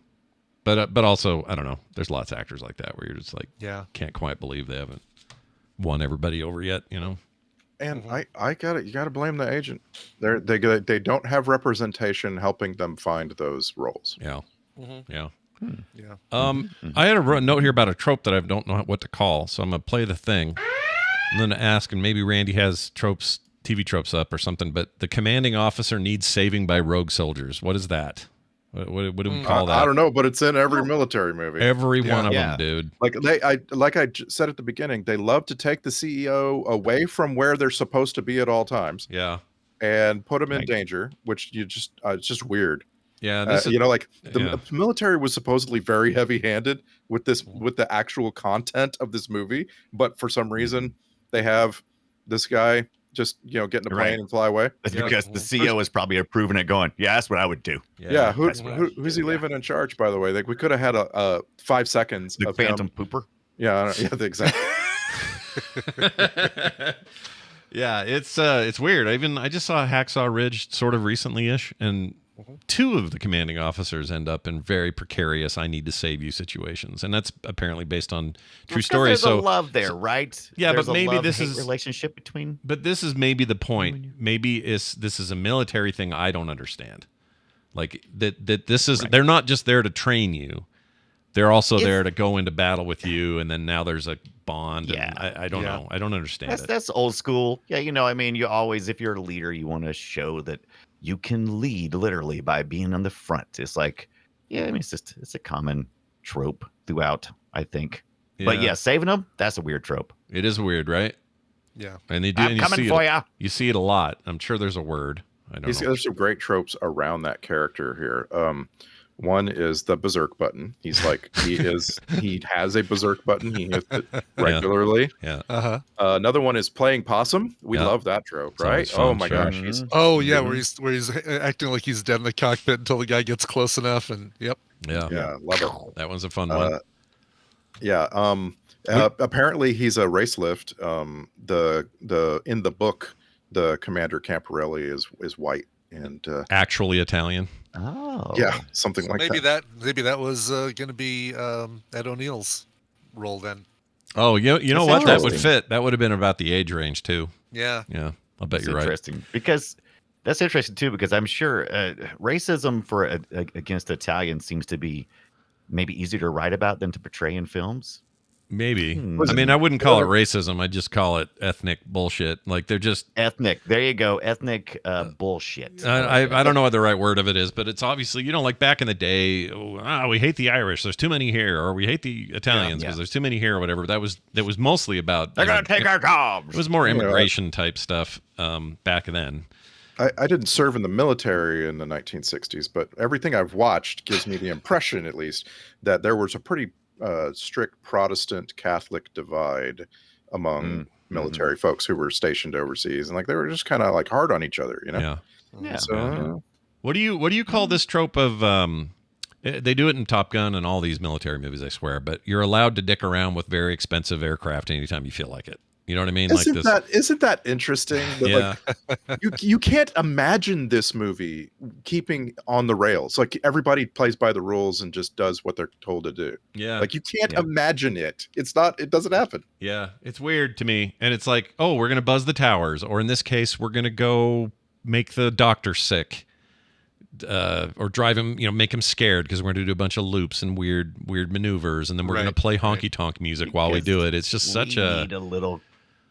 But also, I don't know. There's lots of actors like that where you're just like, can't quite believe they haven't won everybody over yet. And I got it. You got to blame the agent. They don't have representation helping them find those roles. Yeah. Yeah. I had a note here about a trope that I don't know what to call, so I'm gonna play the thing. I'm gonna ask, and maybe Randy has TV tropes up or something. But the commanding officer needs saving by rogue soldiers. What is that? What do we call that? I don't know, but it's in every military movie. Every one of them, dude. Like I said at the beginning, they love to take the CEO away from where they're supposed to be at all times. Yeah, and put them in danger, which it's just weird. Yeah, the military was supposedly very heavy-handed with the actual content of this movie, but for some reason they have this guy just get in a plane and fly away. That's because the CEO is probably approving it, going, "Yeah, that's what I would do." Yeah, who's he leaving in charge? By the way, like we could have had a 5 seconds the of Phantom him. Pooper. Yeah, exactly. Yeah, it's weird. I just saw Hacksaw Ridge sort of recently-ish, and two of the commanding officers end up in very precarious "I need to save you" situations, and that's apparently based on true stories. There's a love there, right? Yeah, there's but maybe this is relationship between. But this is maybe the point. Maybe this is a military thing I don't understand. Like that this is they're not just there to train you. They're also there to go into battle with you, and then now there's a bond. Yeah, and I don't know. I don't understand it. That's old school. Yeah, you always, if you're a leader, you want to show that you can lead literally by being on the front. It's like, it's a common trope throughout, I think. Yeah. But saving them, that's a weird trope. It is weird, right? Yeah. And they do. I'm coming for you. You see it a lot. I'm sure there's a word. I don't know. There's some great tropes around that character here. One is the berserk button. He has a berserk button. He hits it regularly. Yeah. Another one is playing possum. We love that trope, right? Fun, oh my sure. gosh. Oh yeah, where he's acting like he's dead in the cockpit until the guy gets close enough, and Yeah, love it. That one's a fun one. Apparently he's a race lift. The in the book, the Commander Camporelli is white and actually Italian. Oh, yeah, something so like maybe that. Maybe that was going to be Ed O'Neill's role then. Oh, you know what? That would fit. That would have been about the age range too. Yeah. I'll bet you're right. Interesting, because that's interesting too. Because I'm sure racism against Italians seems to be maybe easier to write about than to portray in films. Maybe. I mean, I wouldn't call it racism. I'd just call it ethnic bullshit. Like they're just ethnic. There you go. Ethnic bullshit. I don't know what the right word of it is, but it's obviously, like back in the day, we hate the Irish. There's too many here, or we hate the Italians because there's too many here, or whatever. That was mostly about they're gonna take our jobs. It was more immigration type stuff back then. I didn't serve in the military in the 1960s, but everything I've watched gives me the impression, at least, that there was a pretty strict Protestant Catholic divide among military folks who were stationed overseas, and like they were just kind of like hard on each other, So, what do you call this trope of? They do it in Top Gun and all these military movies, I swear. But you're allowed to dick around with very expensive aircraft anytime you feel like it. You know what I mean? Isn't that interesting? That, you can't imagine this movie keeping on the rails. Like everybody plays by the rules and just does what they're told to do. Yeah. Like you can't imagine it. It doesn't happen. Yeah. It's weird to me. And it's like, oh, we're going to buzz the towers. Or in this case, we're going to go make the doctor sick. Or drive him, make him scared because we're going to do a bunch of loops and weird maneuvers. And then we're going to play honky tonk music while we do it. It's just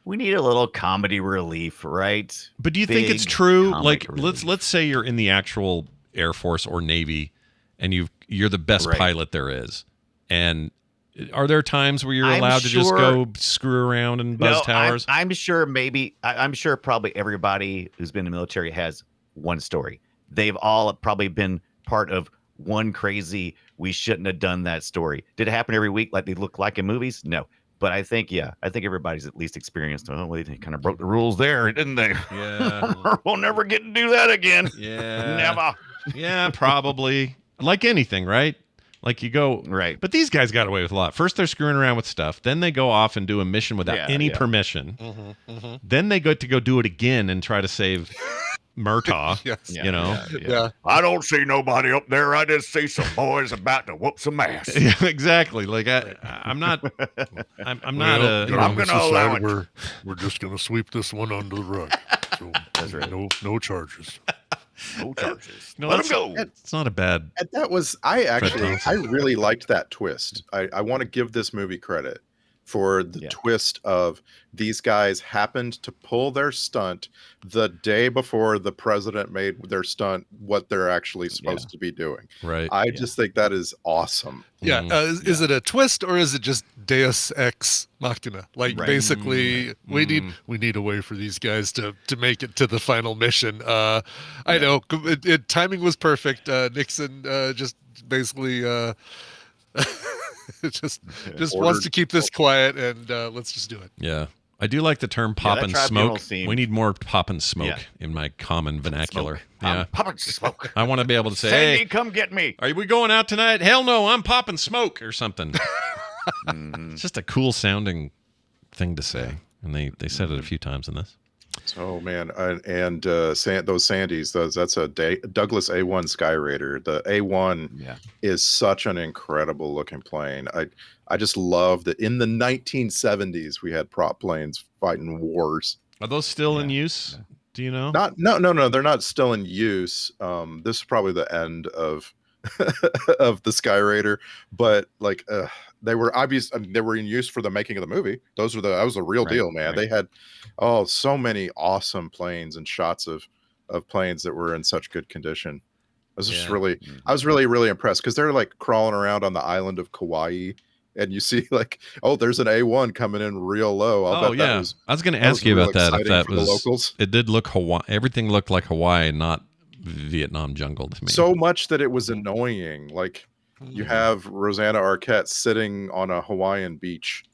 we need a little comedy relief, right? But do you think it's true? Like, let's say you're in the actual Air Force or Navy, and you're the best pilot there is. And are there times where you're allowed to just go screw around and buzz towers? I'm sure probably everybody who's been in the military has one story. They've all probably been part of one crazy, we shouldn't have done that story. Did it happen every week like they look like in movies? No. But I think everybody's at least experienced. Oh, well, they kind of broke the rules there, didn't they? Yeah. We'll never get to do that again. Yeah. Never. Yeah, probably. Like anything, right? Like you go right. But these guys got away with a lot. First, they're screwing around with stuff. Then they go off and do a mission without any permission. Then they get to go do it again and try to save Murtaugh. Yeah. I don't see nobody up there. I just see some boys about to whoop some ass. Yeah, exactly. Like I'm not. I'm not. I'm going to allow it. We're just going to sweep this one under the rug. So that's right. No charges. No charges. No, let them go. It's not a bad. And that was I really liked that twist. I want to give this movie credit for the twist of these guys happened to pull their stunt the day before the president made their stunt what they're actually supposed to be doing. Right. I just think that is awesome. Yeah. Is it a twist or is it just Deus Ex Machina? Like basically we need a way for these guys to make it to the final mission. I know timing was perfect. Nixon just basically just wants to keep this quiet and let's just do it. Yeah. I do like the term pop and smoke. We need more pop and smoke in my common vernacular. Pop and smoke. I want to be able to say, Sandy, hey, come get me. Are we going out tonight? Hell no, I'm popping smoke or something. It's just a cool sounding thing to say. And they said it a few times in this. Oh man, and those Sandys, that's a Douglas A1 Sky Raider. The A1 is such an incredible looking plane. I just love that in the 1970s we had prop planes fighting wars. Are those still in use? Do you know? No, they're not still in use. This is probably the end of of the Sky Raider, but like they were they were in use for the making of the movie. That was the real deal, man. They had so many awesome planes and shots of planes that were in such good condition. I was just I was really impressed because they're like crawling around on the island of Kauai, and you see like, there's an A1 coming in real low. I was going to ask you about that. If that was locals. It did look Hawaii. Everything looked like Hawaii, not Vietnam jungle to me. So much that it was annoying. Like you have Rosanna Arquette sitting on a Hawaiian beach,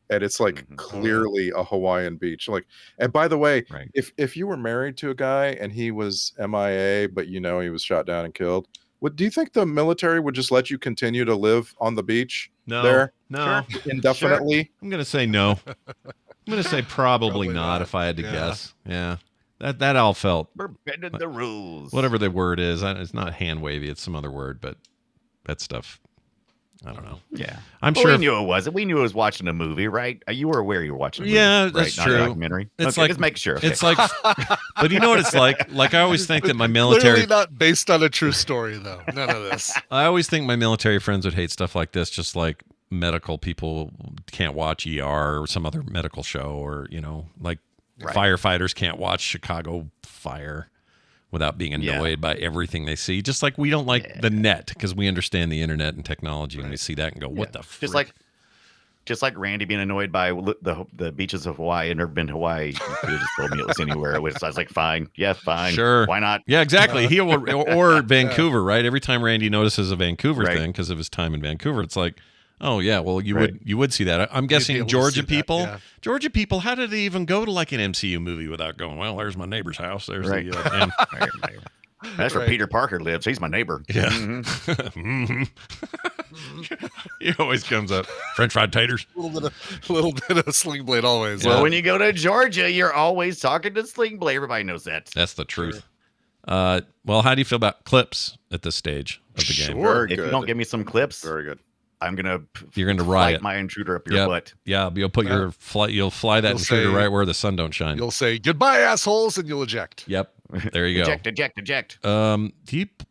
and it's like clearly a Hawaiian beach. Like, and by the way, if you were married to a guy and he was MIA, but he was shot down and killed, do you think the military would just let you continue to live on the beach there? No. Indefinitely? Sure. I'm gonna say no. I'm gonna say probably not if I had to guess. Yeah. That all felt. We're bending the rules. Whatever the word is, it's not hand wavy. It's some other word, but that stuff, I don't know. Yeah, I'm sure we knew it wasn't. We knew it was watching a movie, right? You were aware you were watching a movie. Yeah, right? that's Not true. A documentary. It's okay, like just make sure. Okay. It's like, but you know what it's like? Like I always think that my military clearly not based on a true story, though. None of this. I always think my military friends would hate stuff like this, just like medical people can't watch ER or some other medical show, or like firefighters can't watch Chicago Fire without being annoyed by everything they see. Just like we don't like the net because we understand the internet and technology, and we see that and go, "What the frick?" Just like Randy being annoyed by the beaches of Hawaii. I've never been to Hawaii. You could have just told me it was anywhere. I was like, fine, fine, sure, why not? Yeah, exactly. He or Vancouver, right? Every time Randy notices a Vancouver thing because of his time in Vancouver, it's like, oh yeah, well you would see that. I'm guessing Georgia people. Georgia people, how did they even go to like an MCU movie without going? Well, there's my neighbor's house. There's the. That's where Peter Parker lives. He's my neighbor. Yeah. He always comes up. French fried taters. A little bit of Sling Blade always. Well, when you go to Georgia, you're always talking to Sling Blade. Everybody knows that. That's the truth. Well, how do you feel about clips at this stage of the game? Very if good. you don't give me some clips, Very good. You're gonna riot my intruder up your butt. Yeah, you'll put you'll fly that intruder right where the sun don't shine. You'll say goodbye, assholes, and you'll eject. Yep. There you go. Eject. Do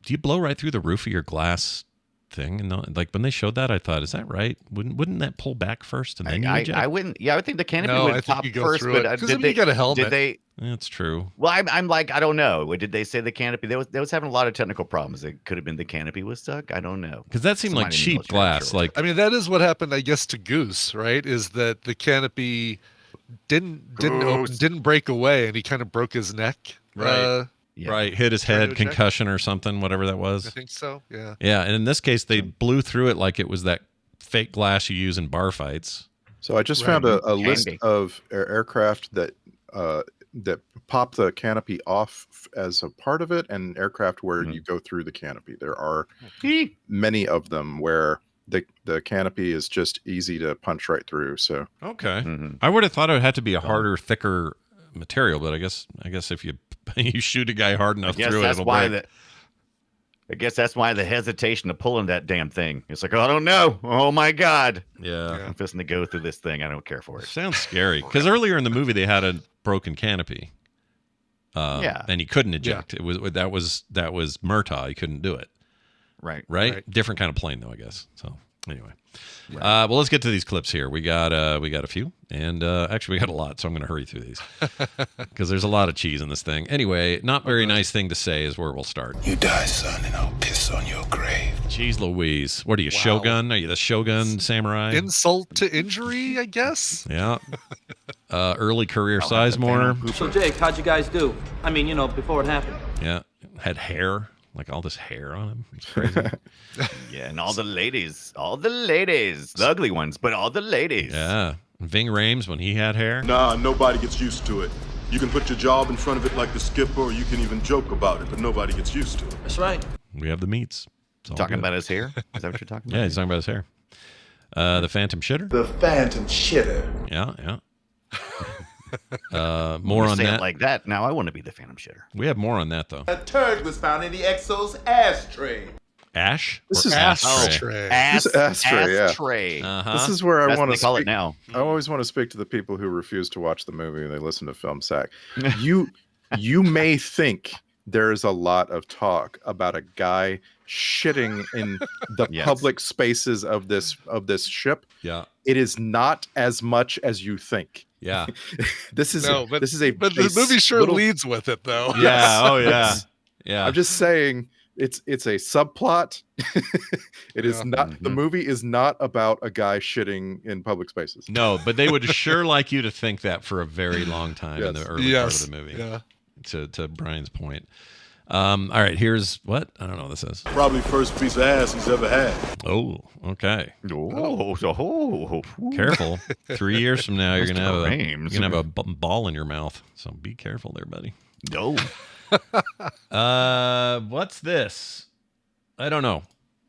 you blow right through the roof of your glass thing? And like when they showed that, I thought, is that right? Wouldn't that pull back first and then you eject? I wouldn't. Yeah, I would think the canopy would pop first, but did they get a helmet? Did they? That's true. Well, I'm like, I don't know. Did they say the canopy? They was having a lot of technical problems. It could have been the canopy was stuck. I don't know. Because that seemed like cheap glass. Like, I mean, that is what happened, I guess, to Goose, right? Is that the canopy didn't break away, and he kind of broke his neck. Right. Right. Hit his head, concussion or something, whatever that was. I think so. Yeah. Yeah, and in this case, they blew through it like it was that fake glass you use in bar fights. So I just found a list of aircraft that pop the canopy off as a part of it, and aircraft where you go through the canopy. There are many of them where the canopy is just easy to punch right through. So okay, I would have thought it had to be a harder, thicker material, but I guess if you shoot a guy hard enough through it, it'll break. I guess that's why the hesitation of pulling that damn thing. It's like, oh, I don't know. Oh my God. Yeah. I'm fixing to go through this thing. I don't care for it. Sounds scary. Because earlier in the movie they had a broken canopy. And he couldn't eject. It was that was Murtaugh. He couldn't do it. Right. Different kind of plane though, I guess. So anyway. Well, let's get to these clips here. We got a few, and actually we got a lot, so I'm going to hurry through these because there's a lot of cheese in this thing. Anyway, not very nice thing to say is where we'll start. You die, son, and I'll piss on your grave. Jeez Louise. What are you, Shogun? Are you the Shogun samurai? Insult to injury, I guess? Yeah. Early career Sizemore. So, Jake, how'd you guys do? I mean, before it happened. Yeah. Had hair. Like all this hair on him. It's crazy. Yeah, and all the ladies. The ugly ones, but all the ladies. Yeah. Ving Rhames when he had hair. Nah, nobody gets used to it. You can put your job in front of it like the skipper, or you can even joke about it, but nobody gets used to it. That's right. We have the meats. Talking about his hair? Is that what you're talking about? Yeah, he's talking about his hair. The Phantom Shitter. The Phantom Shitter. Yeah. More on that. Like that. Now I want to be the Phantom Shitter. We have more on that though. A turd was found in the Exo's ashtray. Ash? This is ashtray. Ashtray. Uh-huh. This is where I want to call it now. I always want to speak to the people who refuse to watch the movie and they listen to Film Sack. You may think there is a lot of talk about a guy shitting in the public spaces of this ship. Yeah. It is not as much as you think. Yeah. But the movie sure leads with it though. Yeah. Oh yeah. Yeah. I'm just saying it's a subplot. It is not the movie is not about a guy shitting in public spaces. No, but they would sure like you to think that for a very long time in the early part of the movie. Yeah. To Brian's point. All right, here's what? I don't know what this is. Probably first piece of ass he's ever had. Oh, okay. Oh. Careful. 3 years from now, you're gonna have Rames. you're gonna have a ball in your mouth. So be careful there, buddy. No. What's this? I don't know.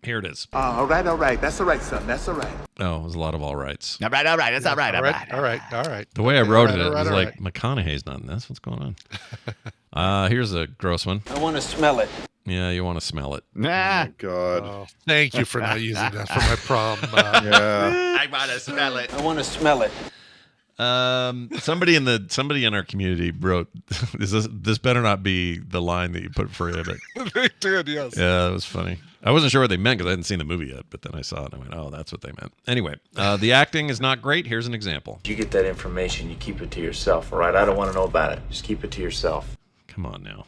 Here it is. All right. That's all right, son. That's all right. Oh, it was a lot of all rights. All right. That's all right. All right. The way I wrote it, all it right, was all like McConaughey's not in this. What's going on? Here's a gross one. I want to smell it. Yeah, you want to smell it. Nah. God. Oh, thank you for not using that for my prom. Yeah. I want to smell it. I want to smell it. Somebody in our community wrote, this better not be the line that you put for it. They did, yes. Yeah, that was funny. I wasn't sure what they meant because I hadn't seen the movie yet, but then I saw it and I went, oh, that's what they meant. Anyway, the acting is not great. Here's an example. You get that information, you keep it to yourself, all right? I don't want to know about it. Just keep it to yourself. Come on now.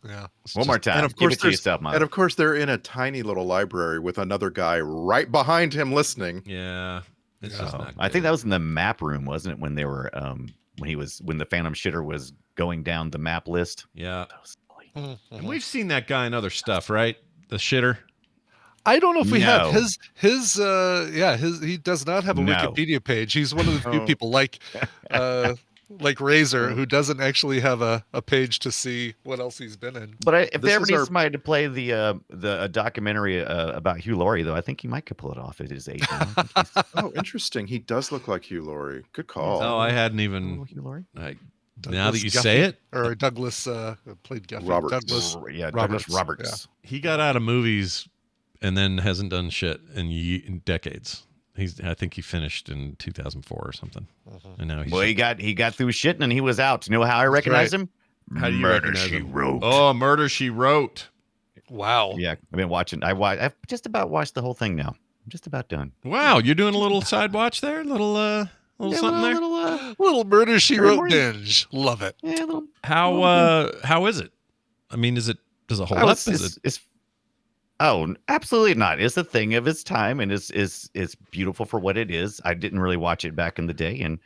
Yeah. One more time. And of course, Keep it to yourself, Mom. and of course, they're in a tiny little library with another guy right behind him listening. Yeah. It's just not I think that was in the map room, wasn't it? When they were when the Phantom Shitter was going down the map list. Yeah. That was silly. And we've seen that guy in other stuff, right? The shitter. I don't know if we have No. he does not have a No. Wikipedia page. He's one of the few people like Razor who doesn't actually have a page to see what else he's been in. But if This they ever is need our- somebody to play the documentary about Hugh Laurie, though, I think he might could pull it off at his age. now. I think he's- Oh, interesting. He does look like Hugh Laurie. Good call. Oh, I hadn't even. Hugh Laurie. Now that you Guffey, say it, or Douglas played Guffey. Roberts. Douglas Douglas Roberts. he got out of movies and then hasn't done shit in decades. I think he finished in 2004 or something, and now he's. Well, he got through shitting and he was out. You know how I recognize him? How do you Murder, recognize She him? Wrote. Oh, Murder She Wrote. Wow. Yeah, I've been watching. I've just about watched the whole thing now. I'm just about done. Wow, you're doing a little side watch there, little something there. Little Murder She Very Wrote morning. binge. Love it. Yeah, a little. How is it? I mean, does it hold up? Oh, absolutely not. It's a thing of its time, and it's beautiful for what it is. I didn't really watch it back in the day, and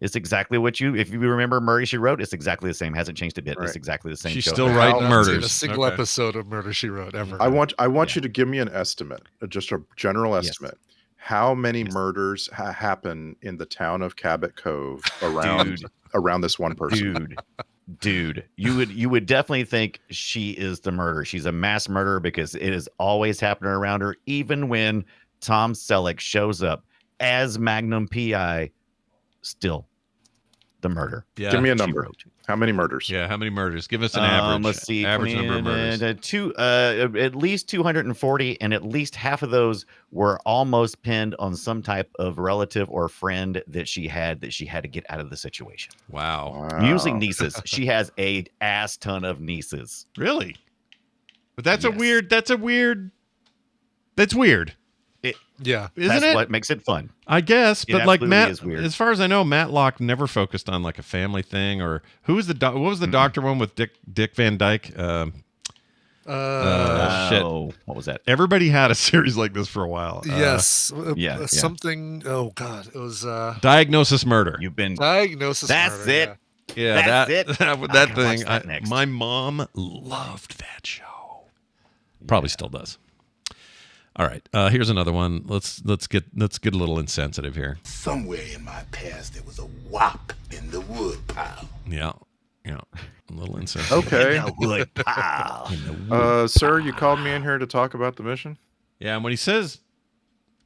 it's exactly what if you remember Murray She Wrote, it's exactly the same. Hasn't changed a bit. Right. It's exactly the same. She's show. still writing I've murders. seen a single Okay. episode of Murder She Wrote ever. I want you to give me an estimate, just a general estimate. How many murders happen in the town of Cabot Cove around this one person? Dude, you would definitely think she is the murderer. She's a mass murderer because it is always happening around her. Even when Tom Selleck shows up as Magnum PI, still the murder. Yeah. Give me a She number. wrote. How many murders? Yeah, how many murders? Give us an average. Let's see. Average number of murders. At least 240, and at least half of those were almost pinned on some type of relative or friend that she had to get out of the situation. Wow. Usually nieces. She has a ass ton of nieces. Really? But that's Yes. weird. That's weird. Yeah. Isn't That's it? what makes it fun. I guess, It but like absolutely Matt, is weird. as far as I know, Matlock never focused on like a family thing or who was what was the doctor one with Dick Van Dyke? Shit. Oh, what was that? Everybody had a series like this for a while. Yes. yeah. Something. Oh God. It was Diagnosis Murder. You've been. Diagnosis. That's Murder, it. yeah. Yeah, That's that it. that, I that gotta watch thing. that next. My mom loved that show. Probably still does. All right, here's another one. Let's get a little insensitive here. Somewhere in my past, there was a wop in the wood pile. Yeah, a little insensitive. Okay. Wood pile. Sir, you called me in here to talk about the mission? Yeah, and when he says,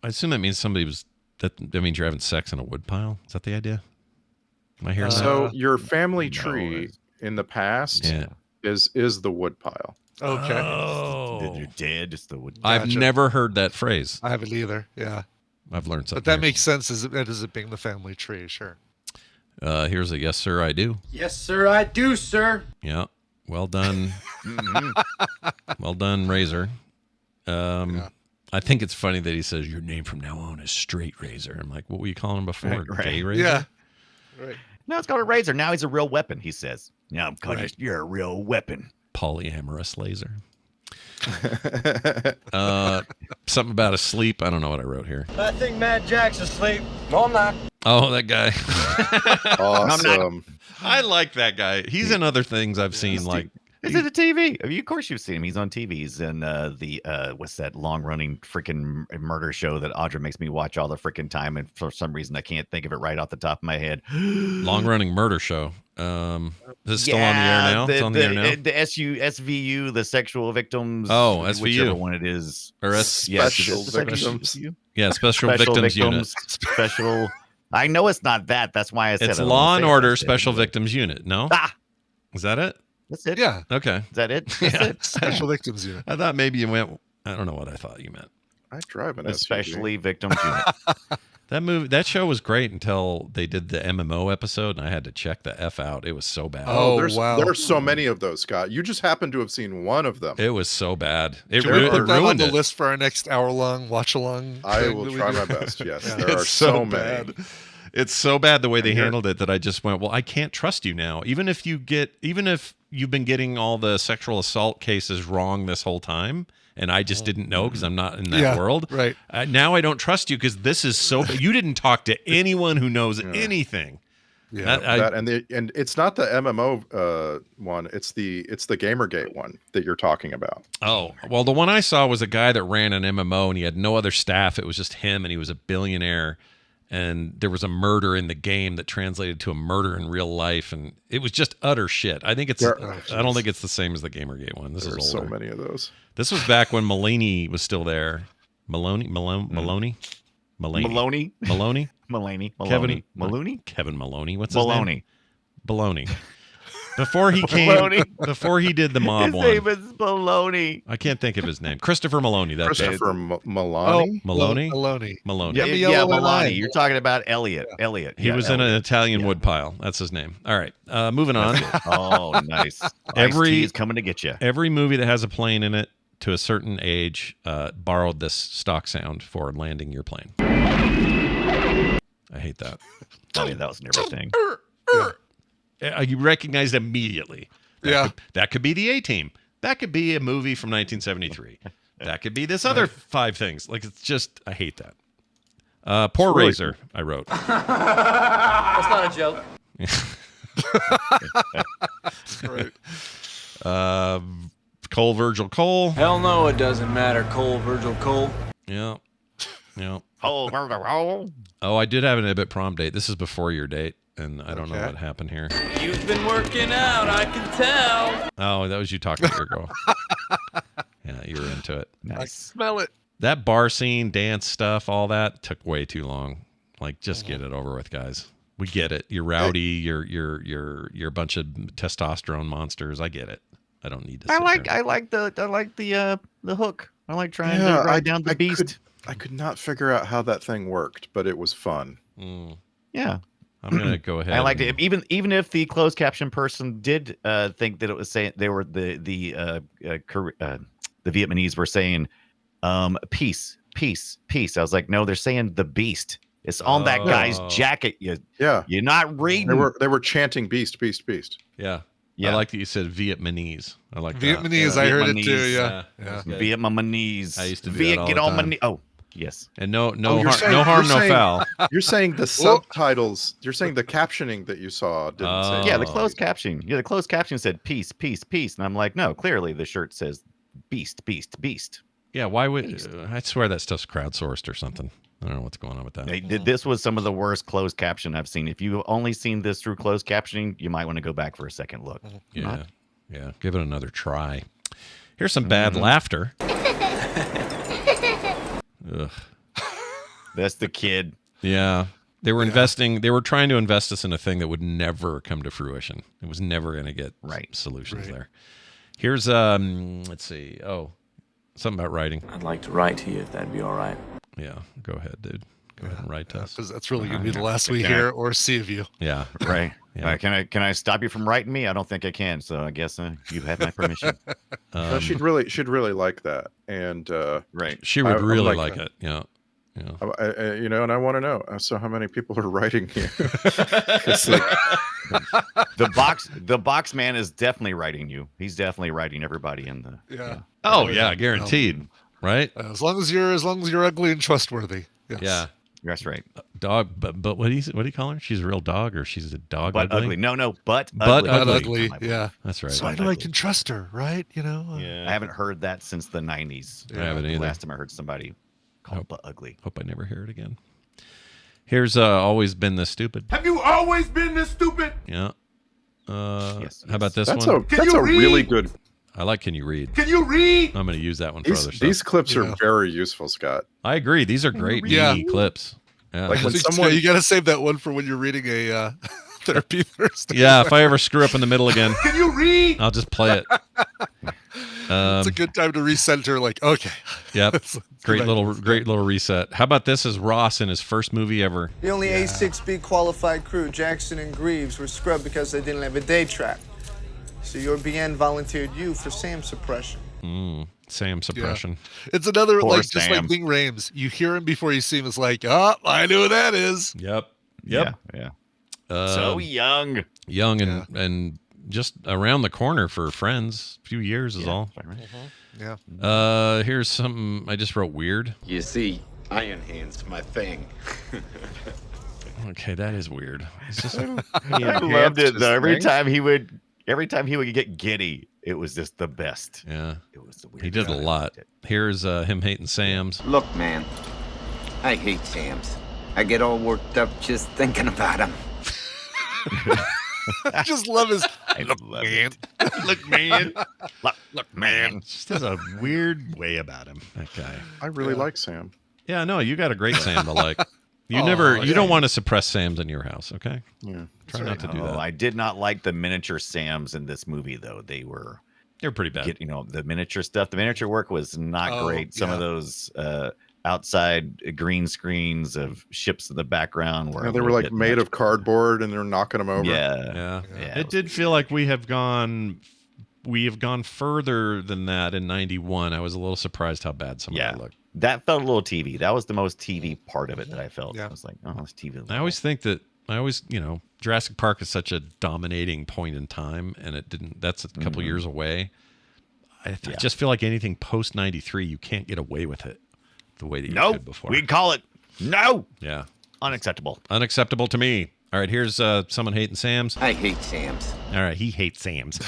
I assume that means that means you're having sex in a wood pile. Is that the idea? Am I hearing that? So your family tree in the past Yeah. is the wood pile. Okay. Oh. You're dead. It's the wood. I've Gotcha. never heard that phrase. I haven't either. Yeah. I've learned something. But that here. makes sense as it being the family tree. Sure. Here's a yes, sir, I do. Yes, sir, I do, sir. Yeah. Well done. Well done, Razor. I think it's funny that he says your name from now on is Straight Razor. I'm like, what were you calling him before? Right. Gay Razor? Yeah. Right. No, it's called a razor. Now he's a real weapon. He says. Now I'm calling you. You're a real weapon. Polyamorous laser. Something about asleep. I don't know what I wrote here. I think Mad Jack's asleep. No, I'm not. Oh, that guy. Awesome. I like that guy. He's in other things I've seen, like It's in the TV. I mean, of course you've seen him. He's on TV. He's in what's that long-running freaking murder show that Audra makes me watch all the freaking time, and for some reason I can't think of it right off the top of my head. Long-running murder show. Is it still on the air now? It's on the air now? The SVU, the sexual victims. Oh, SVU. Whichever one it is. Or Special victims. Yeah, Special Victims Unit. Special. I know it's not that. That's why I said it's it. Law and Order Special Victims Unit. No? Is that it? That's it. Yeah. Okay. Is that it? That's it. Special Victims Unit. I thought maybe you went. I don't know what I thought you meant. I drive an Especially SUV. victims unit. That show was great until they did the MMO episode, and I had to check the F out. It was so bad. Wow. There's so many of those, Scott. You just happen to have seen one of them. It was so bad. It Should we put that on ruined the it. list for our next hour-long watch-along? I will try my best. Yes, Yeah. there are It's so bad. many. It's so bad the way they handled it that I just went, well, I can't trust you now. Even if you've been getting all the sexual assault cases wrong this whole time, and I just didn't know because I'm not in that world. Right. Now I don't trust you because this is so bad. You didn't talk to anyone who knows anything. Yeah, and it's not the MMO one. It's the Gamergate one that you're talking about. Oh, well, the one I saw was a guy that ran an MMO and he had no other staff. It was just him, and he was a billionaire. And there was a murder in the game that translated to a murder in real life, and it was just utter shit. I think I don't think it's the same as the Gamergate one. This is older. So many of those. This was back when Mulaney was still there. Maloney. Kevin Maloney. What's his name? Baloney. Before he came, before he did the mob one. His name is Maloney. I can't think of his name. Christopher Maloney. That's Christopher it. Maloney. Maloney. Yeah, Maloney. You're talking about Elliot. Yeah. Elliot. He was in an Italian woodpile. That's his name. All right, moving on. Oh, nice. Ice-T is coming to get you. Every movie that has a plane in it to a certain age borrowed this stock sound for landing your plane. I hate that. Oh, yeah, that was never a thing. You recognized immediately. Yeah. That could be the A-Team. That could be a movie from 1973. That could be this other 5 things. Like, it's just, I hate that. Poor really Razor, I wrote. That's not a joke. Right. Cole Virgil Cole. Hell no, it doesn't matter, Cole, Virgil Cole. Yeah. Oh, I did have an Ibit prom date. This is before your date, and I don't know what happened here. You've been working out, I can tell. Oh, that was you talking to your girl. Yeah, you were into it. I smell it. That bar scene, dance stuff, all that took way too long. Like, just get it over with, guys. We get it. You're rowdy. You're a bunch of testosterone monsters. I get it. I don't need to. I like the hook. I like trying to ride down the beast. I could not figure out how that thing worked, but it was fun. Yeah. I'm gonna go ahead. I liked it, even if the closed caption person did think that it was saying they were the Vietnamese were saying peace. I was like, no, they're saying the beast. It's on that guy's jacket. You're not reading. They were chanting beast. Yeah. I like that you said Vietnamese. I like Vietnamese. that. I heard it too. Yeah. Vietnamese. I used to do that all the time. Oh, yes. And no harm, no foul. You're saying the subtitles. You're saying the captioning that you saw didn't say. Yeah, the closed caption. Yeah, the closed caption said peace. And I'm like, no, clearly the shirt says beast. Yeah, why would I swear that stuff's crowdsourced or something. I don't know what's going on with that. This was some of the worst closed caption I've seen. If you've only seen this through closed captioning, you might want to go back for a second look. Yeah. Give it another try. Here's some bad laughter. Ugh. That's the kid. Yeah. They were investing. They were trying to invest us in a thing that would never come to fruition. It was never going to get solutions there. Here's let's see. Oh, something about writing. I'd like to write to you if that'd be all right. Yeah, go ahead, dude. Go ahead and write to us. Because that's really going to be the last we hear or see of you. Yeah, right. Yeah. Can I stop you from writing me? I don't think I can. So I guess you have my permission. No, she'd really like that, and right. She would really like it. Yeah. And I want to know. So how many people are writing you? The box man is definitely writing you. He's definitely writing everybody in the. Yeah. Oh yeah, guaranteed. Right. As long as you're ugly and trustworthy. Yes. Yeah. That's right. Dog, but what do you call her? She's a real dog, or she's a dog? But ugly. No, but ugly. Yeah, that's right. So I know I can trust her, right? You know. Yeah. I haven't heard that since the 90s. I haven't either. Last time I heard somebody call it but ugly. Hope I never hear it again. Here's always been this stupid. Have you always been this stupid? Yeah. Yes. How about this That's one? That's a really good. I like Can You Read? Can you read? I'm going to use that one for other stuff. These clips are very useful, Scott. I agree. These are great meaty clips. Yeah. Like when someone, you got to save that one for when you're reading a therapy Thursday. Yeah, if I ever screw up in the middle again, Can you read? I'll just play it. It's a good time to recenter. Like, okay. Yep. Great little reset. How about this? Is Ross in his first movie ever? The only A6B qualified crew, Jackson and Greaves, were scrubbed because they didn't have a day trap. So your BN volunteered you for SAM suppression. SAM suppression. Yeah. It's another Poor just Sam. like Ving Rhames. You hear him before you see him. It's like, oh, I know who that is. Yep. Yeah. So young. Young and just around the corner for Friends. A few years is all. Yeah. Here's something I just wrote weird. You see, Iron Hand's my thing. Okay, that is weird. It's just I loved it though. Every time he would get giddy, it was just the best. Yeah. It was the weird. He did a lot. Here's him hating Sam's. Look, man, I hate Sam's. I get all worked up just thinking about him. I just love his look, man. Look, man. Look, man. Just has a weird way about him. That guy. I really like Sam. Yeah, no, you got a great Sam to like. You don't want to suppress Sam's in your house, okay? Yeah. Try not to do that. I did not like the miniature Sams in this movie, though. They're pretty bad. The miniature stuff. The miniature work was not great. Some of those outside green screens of ships in the background were they were like made of cardboard, and they're knocking them over. Yeah. It did feel like we have gone further than that in 91. I was a little surprised how bad some of that looked. That felt a little TV. That was the most TV part of it that I felt. I was like, oh, it's TV. I always think that Jurassic Park is such a dominating point in time, and it didn't. That's a couple years away. I just feel like anything post 93, you can't get away with it the way that you could before. We call it no. Yeah, unacceptable. Unacceptable to me. All right, here's someone hating Sam's. I hate Sam's. All right, he hates Sam's.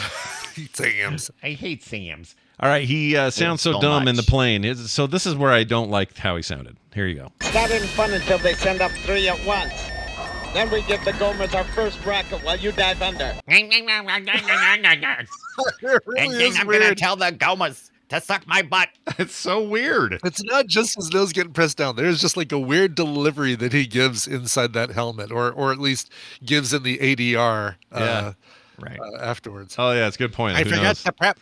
Sam's. I hate Sam's. All right, he sounds so so dumb much. in the plane. So this is where I don't like how he sounded. Here you go. That isn't fun until they send up 3 at once. Then we give the Gomers our first bracket while you dive under. It really And then is I'm weird. gonna tell the Gomers to suck my butt. It's so weird. It's not just his nose getting pressed down. There's just like a weird delivery that he gives inside that helmet, or at least gives in the ADR. Afterwards. Oh yeah, it's a good point. I Who forgot knows? to prep.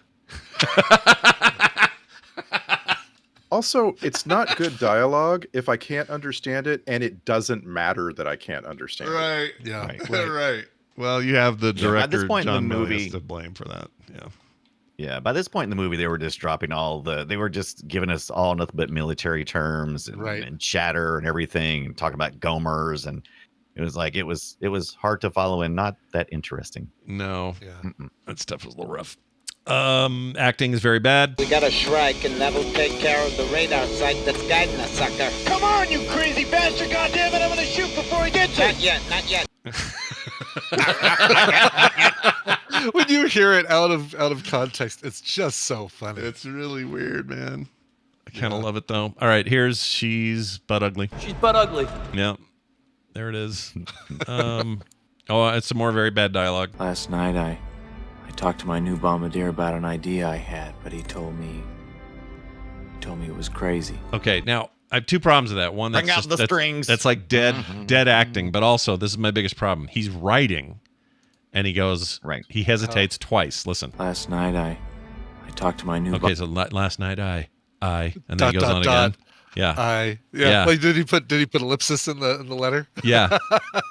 Also, it's not good dialogue if I can't understand it, and it doesn't matter that I can't understand it. Right. Yeah. Right. Well, you have the director at this point in the John movie- Milius to blame for that. Yeah. Yeah, by this point in the movie, they were just dropping they were just giving us all nothing but military terms and chatter and everything, and talking about Gomers, and it was like it was hard to follow and not that interesting. No. Yeah. That stuff was a little rough. Acting is very bad. We got a Shrike, and that'll take care of the radar sight that's guiding us, sucker. Come on, you crazy bastard! Goddamn it, I'm gonna shoot before he gets it! Not yet. When you hear it out of context, it's just so funny. It's really weird, man. I kind of love it though. All right, she's butt ugly. She's butt ugly. Yeah. There it is. It's some more very bad dialogue. Last night I talked to my new bombardier about an idea I had, but he told me it was crazy. Okay, now I have two problems with that. One, Bring out the strings. That's like dead acting. But also, this is my biggest problem. He's writing, and he goes, he hesitates twice. Listen. Last night I talked to my new. Okay, so last night I, and then he goes on again. Yeah. Yeah. Like did he put ellipsis in the letter? Yeah.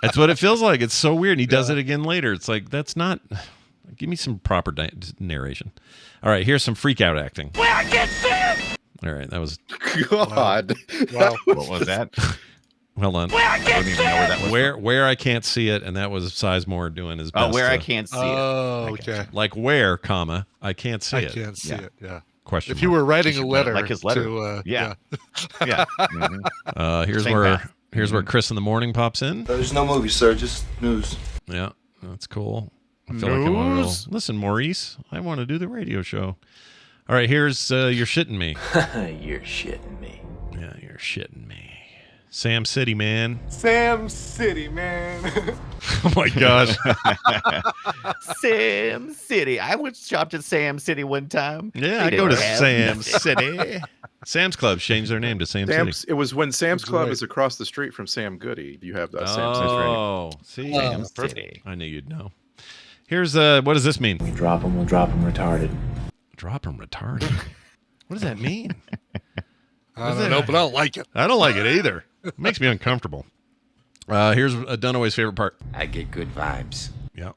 That's what it feels like. It's so weird. And he does it again later. It's like that's not. Give me some proper narration. All right, here's some freak out acting. Where I get sick! All right, that was. God. Wow. What was that? Hold on. Where I get sick! Where that was. Where I can't see it, and that was Sizemore doing his best. Oh, where I can't see it. Oh, okay. Like where, comma, I can't see I it. can't see it. Yeah. Question. If you were writing a letter, like his letter. to, Yeah. Here's Here's where Chris in the morning pops in. There's no movie, sir. Just news. Yeah, that's cool. I feel like I want to go. Listen, Maurice, I want to do the radio show. All right, here's You're Shitting Me. You're shitting me. Yeah, you're shitting me. Sam City, man. Sam City, man. Oh my gosh. Sam City. I was shopped at Sam City one time. Yeah, I go to Sam City. Sam's Club changed their name to Sam City. It was when Sam's Club is across the street from Sam Goody. You have that Sam City. Oh, see? Sam City. I knew you'd know. Here's, what does this mean? We drop them, we'll drop them retarded. Drop them retarded? What does that mean? I don't know, but I don't like it. I don't like it either. It makes me uncomfortable. Here's Dunaway's favorite part. I get good vibes. Yeah.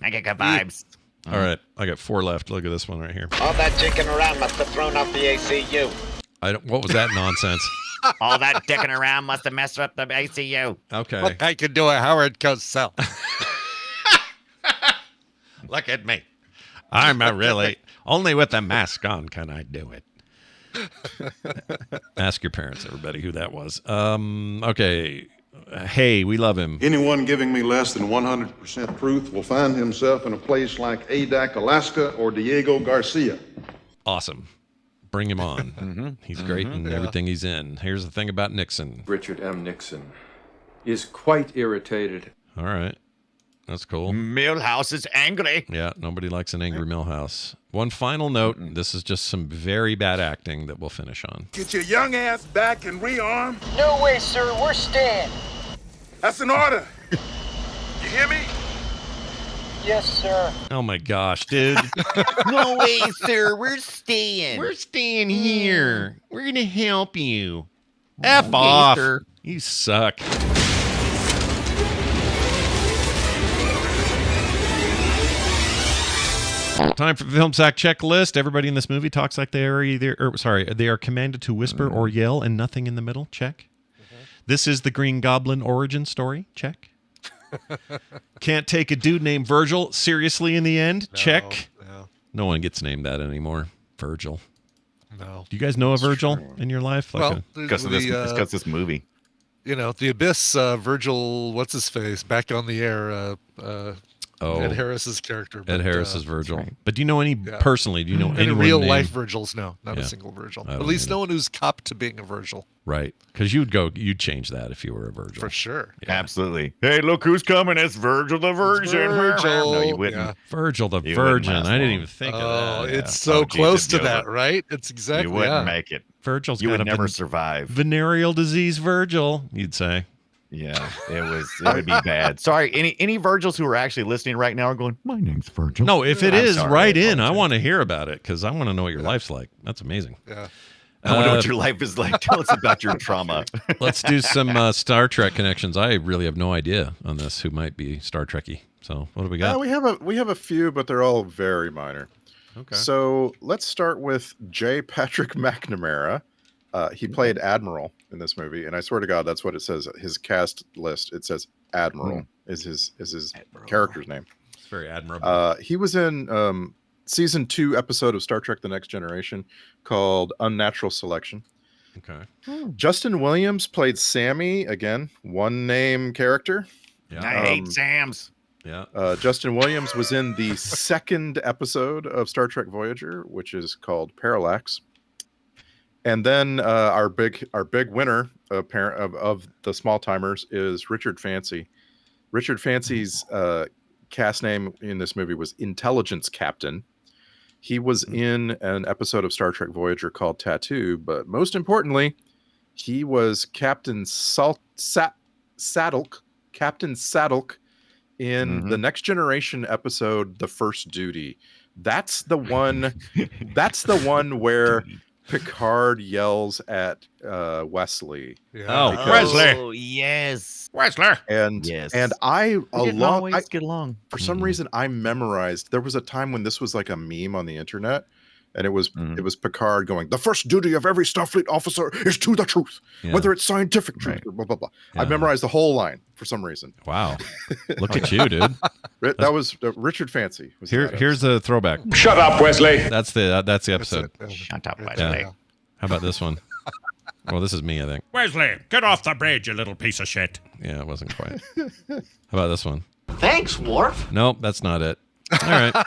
I get good vibes. All right, I got 4 left. Look at this one right here. All that dicking around must have thrown off the ACU. What was that nonsense? All that dicking around must have messed up the ACU. Okay. Look, I can do a Howard Cosell. Look at me. I'm a really, only with a mask on can I do it. Ask your parents, everybody, who that was. Okay. Hey, we love him. Anyone giving me less than 100% truth will find himself in a place like Adak, Alaska, or Diego Garcia. Awesome. Bring him on. He's great in everything he's in. Here's the thing about Nixon. Richard M. Nixon is quite irritated. All right. That's cool. Milhouse is angry. Yeah, nobody likes an angry Milhouse. One final note. This is just some very bad acting that we'll finish on. Get your young ass back and rearm. No way, sir. We're staying. That's an order. You hear me? Yes, sir. Oh my gosh, dude. No way, sir. We're staying. We're staying here. We're going to help you. F off. Sir. You suck. Time for the Film Sack checklist. Everybody in this movie talks like they are they are commanded to whisper or yell and nothing in the middle. Check. This is the Green Goblin origin story. Check. Can't take a dude named Virgil seriously in the end. Check. No one gets named that anymore. Virgil. No. Do you guys know a Virgil in your life? Well, because of this movie. You know, The Abyss, Virgil, what's his face, back on the air, Ed Harris's character. Ed Harris's Virgil. Right. But do you know any personally? Do you know any real life Virgils? No, not a single Virgil. At least no one who's copped to being a Virgil. Right, because you'd change that if you were a Virgil for sure. Yeah. Absolutely. Hey, look who's coming! It's Virgil the Virgin. Virgil. No, you wouldn't. Yeah. Virgil the Virgin. I didn't even think of that. It's so close to that, right? It's exactly. You wouldn't make it. Virgil's you got would never survive. Venereal disease, Virgil. You'd say. Yeah, it would be bad. Sorry, any Virgils who are actually listening right now are going, my name's Virgil. No, if it is, write in. I want to hear about it because I want to know what your life's like. That's amazing. Yeah. I wonder what your life is like. Tell us about your trauma. Let's do some Star Trek connections. I really have no idea on this who might be Star Trekky. So what do we got? We have a few, but they're all very minor. Okay. So let's start with J. Patrick McNamara. He played Admiral in this movie, and I swear to God, that's what it says. His cast list, it says Admiral is his character's name. It's very admirable. He was in season 2 episode of Star Trek: The Next Generation called Unnatural Selection. Okay. Justin Williams played Sammy, again, one name character. Yeah. I hate Sams. Yeah. Justin Williams was in the second episode of Star Trek Voyager, which is called Parallax. And then our big winner of the small timers is Richard Fancy. Richard Fancy's cast name in this movie was Intelligence Captain. He was in an episode of Star Trek Voyager called Tattoo, but most importantly, he was Captain Sadok in the Next Generation episode The First Duty. That's the one. That's the one where Picard yells at Wesley. Yeah. Wesley. Oh, yes. Wesley. And yes. And I get along. For some reason I memorized. There was a time when this was like a meme on the internet, and it was Picard going, "The first duty of every Starfleet officer is to the truth, whether it's scientific truth or blah blah blah." Yeah. I memorized the whole line for some reason. Wow. Look at you, dude. That was Richard Fancy. Here's a throwback. Shut up, Wesley. That's the episode. Shut up, Wesley. Yeah. How about this one? Well, this is me, I think. Wesley, get off the bridge, you little piece of shit. Yeah, it wasn't quite. How about this one? Thanks, Worf. Nope, that's not it. All right.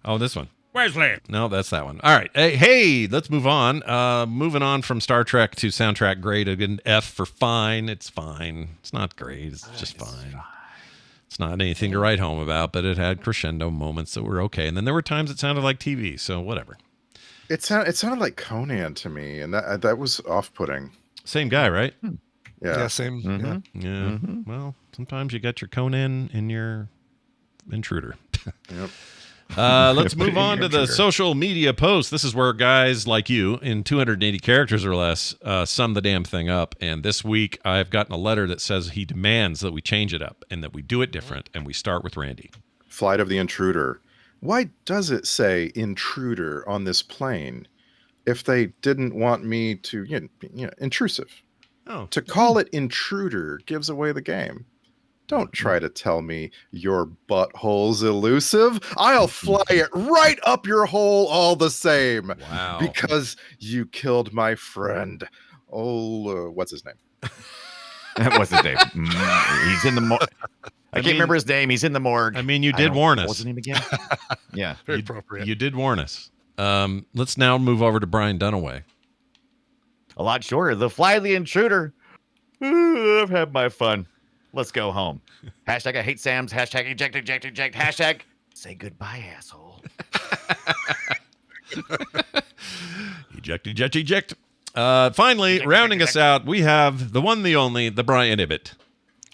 Oh, this one. Wesley. No, that's that one. All right. Hey, let's move on. Moving on from Star Trek to soundtrack grade. An F for fine. It's fine. It's not great. It's just fine. It's not anything to write home about, but it had crescendo moments that were okay. And then there were times it sounded like TV, so whatever. It sounded like Conan to me, and that was off-putting. Same guy, right? Yeah. Same. Mm-hmm. Yeah. Well, sometimes you got your Conan and your Intruder. Yep. Let's move on to the social media post. This is where guys like you, in 280 characters or less, sum the damn thing up. And this week, I've gotten a letter that says he demands that we change it up and that we do it different. And we start with Randy. Flight of the Intruder. Why does it say intruder on this plane if they didn't want me to, intrusive? Oh. To call it intruder gives away the game. Don't try to tell me your butthole's elusive. I'll fly it right up your hole all the same. Wow. Because you killed my friend. Oh, what's his name? What's his name? He's in the morgue. I can't remember his name. He's in the morgue. I mean, you did warn us. What's his name again? Yeah. Very appropriate. You did warn us. Let's now move over to Brian Dunaway. A lot shorter. The Fly of the Intruder. Ooh, I've had my fun. Let's go home. Hashtag I hate Sam's. Hashtag eject. Hashtag say goodbye, asshole. Eject. Finally, rounding us out, we have the one, the only, the Brian Ibbett.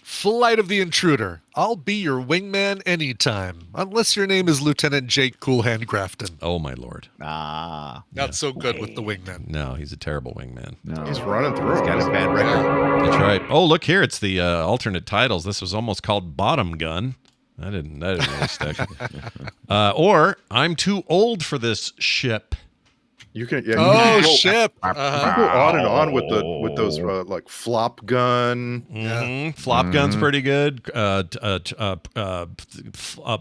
Flight of the Intruder. I'll be your wingman anytime, unless your name is Lieutenant Jake Coolhand Grafton. Oh, my Lord. Ah. Not so good with the wingman. No, he's a terrible wingman. No. He's running through. He's got a bad record. That's right. Oh, look here. It's the alternate titles. This was almost called Bottom Gun. That didn't really stick. Or I'm too old for this ship. You can, ship. you can go on and on with those like flop gun. Mm-hmm. Flop gun's pretty good.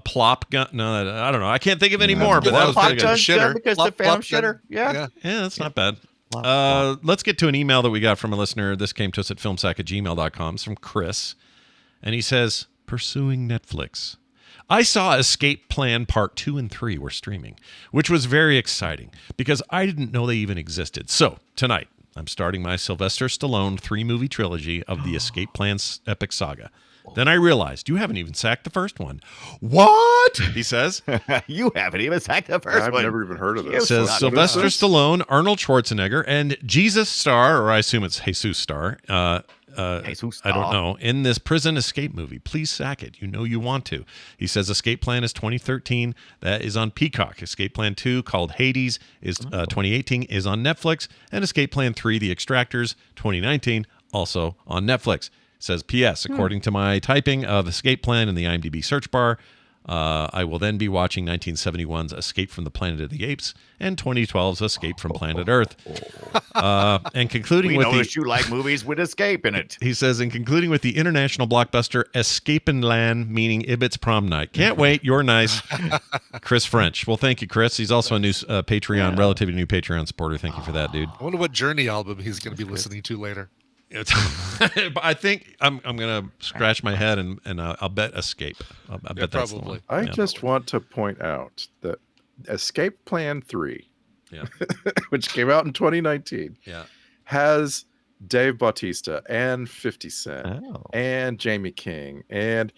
Plop gun. No, I don't know. I can't think of any more. But that was pretty good. Shitter. Because the Phantom Shitter. Yeah, that's not bad. Let's get to an email that we got from a listener. This came to us at filmsack@gmail.com. It's from Chris, and he says, "Pursuing Netflix. I saw Escape Plan Part 2 and 3 were streaming, which was very exciting because I didn't know they even existed. So, tonight, I'm starting my Sylvester Stallone 3-movie trilogy of the Escape Plan epic saga. Then I realized you haven't even sacked the first one." What? He says. You haven't even sacked the first one. I've never even heard of this. It says Sylvester Stallone, Arnold Schwarzenegger, and Jesus Star, or I assume it's Jesus Star, I don't know, in this prison escape movie. Please sack it. You know you want to. He says Escape Plan is 2013. That is on Peacock. Escape Plan 2, called Hades, is 2018, is on Netflix. And Escape Plan 3, The Extractors, 2019, also on Netflix. It says, P.S. According to my typing of Escape Plan in the IMDb search bar, I will then be watching 1971's Escape from the Planet of the Apes and 2012's Escape from Planet Earth. And concluding we with noticed you like movies with escape in it. He says, and concluding with the international blockbuster Escapin' Land, meaning Ibbott's prom night. Can't wait. You're nice. Chris French. Well, thank you, Chris. He's also a new Patreon, relatively new Patreon supporter. Thank you for that, dude. I wonder what Journey album he's going to be listening to later. I think I'm going to scratch my head and I'll bet Escape. I bet that's the one. I just want to point out that Escape Plan 3, which came out in 2019, has Dave Bautista and 50 Cent and Jamie King, and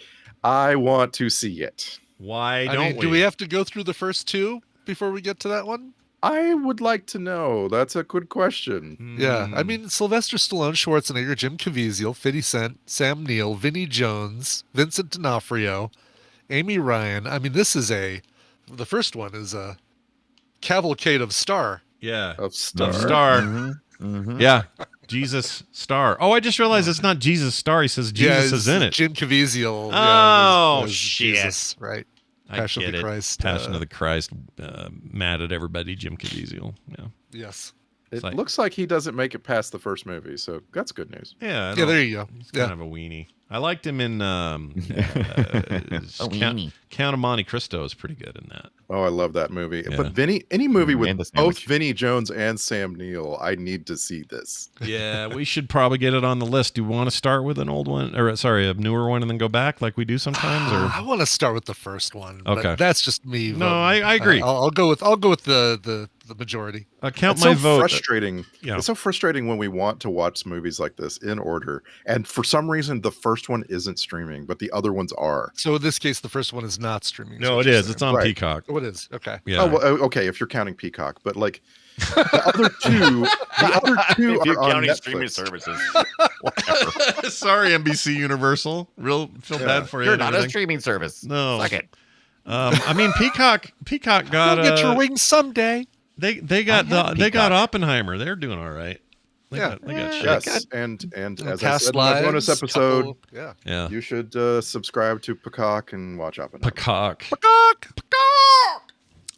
I want to see it. Why don't we? Do we have to go through the first two before we get to that one? I would like to know. That's a good question. Yeah. I mean, Sylvester Stallone, Schwarzenegger, Jim Caviezel, 50 Cent, Sam Neill, Vinnie Jones, Vincent D'Onofrio, Amy Ryan. I mean, the first one is a cavalcade of star. Yeah. Of star. Yeah. Jesus Star. Oh, I just realized it's not Jesus Star. He says Jesus is in it. Jim Caviezel. Oh, was shit. Jesus, right. Passion of the Christ. Passion of the Christ. Mad at everybody. Jim Caviezel. Yeah. Yes. It looks like he doesn't make it past the first movie, so that's good news. Yeah. There you go. He's kind of a weenie. I liked him in Count of Monte Cristo is pretty good in that. Oh, I love that movie. Yeah. But any movie with And the both sandwich. Vinnie Jones and Sam Neill, I need to see this. Yeah, we should probably get it on the list. Do you want to start with an old one, or sorry, a newer one, and then go back like we do sometimes? Or I want to start with the first one. Okay. But that's just me. No, voting. I agree. I'll go with the majority. Count It's my so vote. frustrating. Yeah. It's so frustrating when we want to watch movies like this in order, and for some reason the first one isn't streaming, but the other ones are. So in this case, the first one is not streaming. No, it is. It's on Right. Peacock. Oh, it is. Okay. Yeah. Oh, well, okay, if you're counting Peacock, but like the other two If you're are on counting Netflix. streaming services. Sorry, NBC Universal. Feel bad for you. You're and not a everything. streaming service. No. Suck it. I mean, Peacock got You'll get your wings someday. They got Oppenheimer. They're doing all right. They got shit. Yes, and as I Past said in my bonus lives, episode, yeah. you should subscribe to Peacock and watch Oppenheimer. Peacock.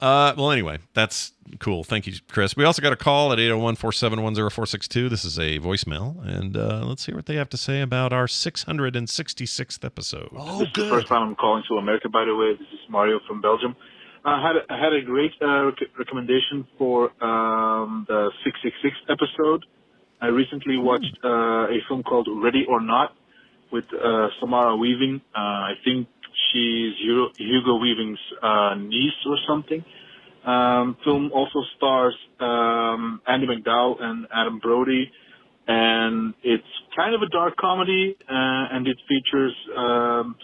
Well, anyway, that's cool. Thank you, Chris. We also got a call at 801-471-0462. This is a voicemail, and let's hear what they have to say about our 666th episode. Oh, This is the first time I'm calling to America, by the way. This is Mario from Belgium. I had a great recommendation for the 666 episode. I recently watched a film called Ready or Not with Samara Weaving. I think she's Hugo Weaving's niece or something. Film also stars Andy McDowell and Adam Brody, and it's kind of a dark comedy, and it features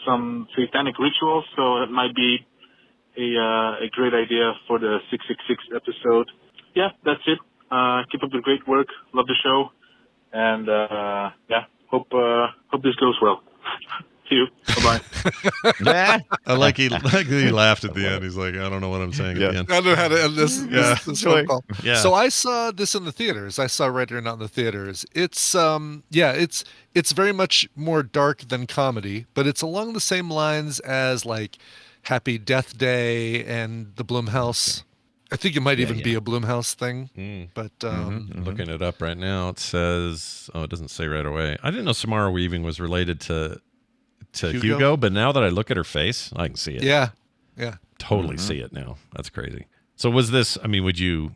some satanic rituals, so it might be a great idea for the 666 episode. Yeah, that's it. Keep up the great work. Love the show, and hope this goes well. See you. Bye-bye. I like he laughed at the end. He's like, I don't know what I'm saying at the end. I don't know how to end this phone call. Yeah. So I saw this in the theaters. I saw Ready or Not in the theaters. It's it's very much more dark than comedy, but it's along the same lines as like Happy Death Day and the Blumhouse. I think it might even be a Blumhouse thing. But Looking it up right now, it says, it doesn't say right away. I didn't know Samara Weaving was related to Hugo, but now that I look at her face, I can see it. Yeah. Totally see it now. That's crazy. So was this, I mean, you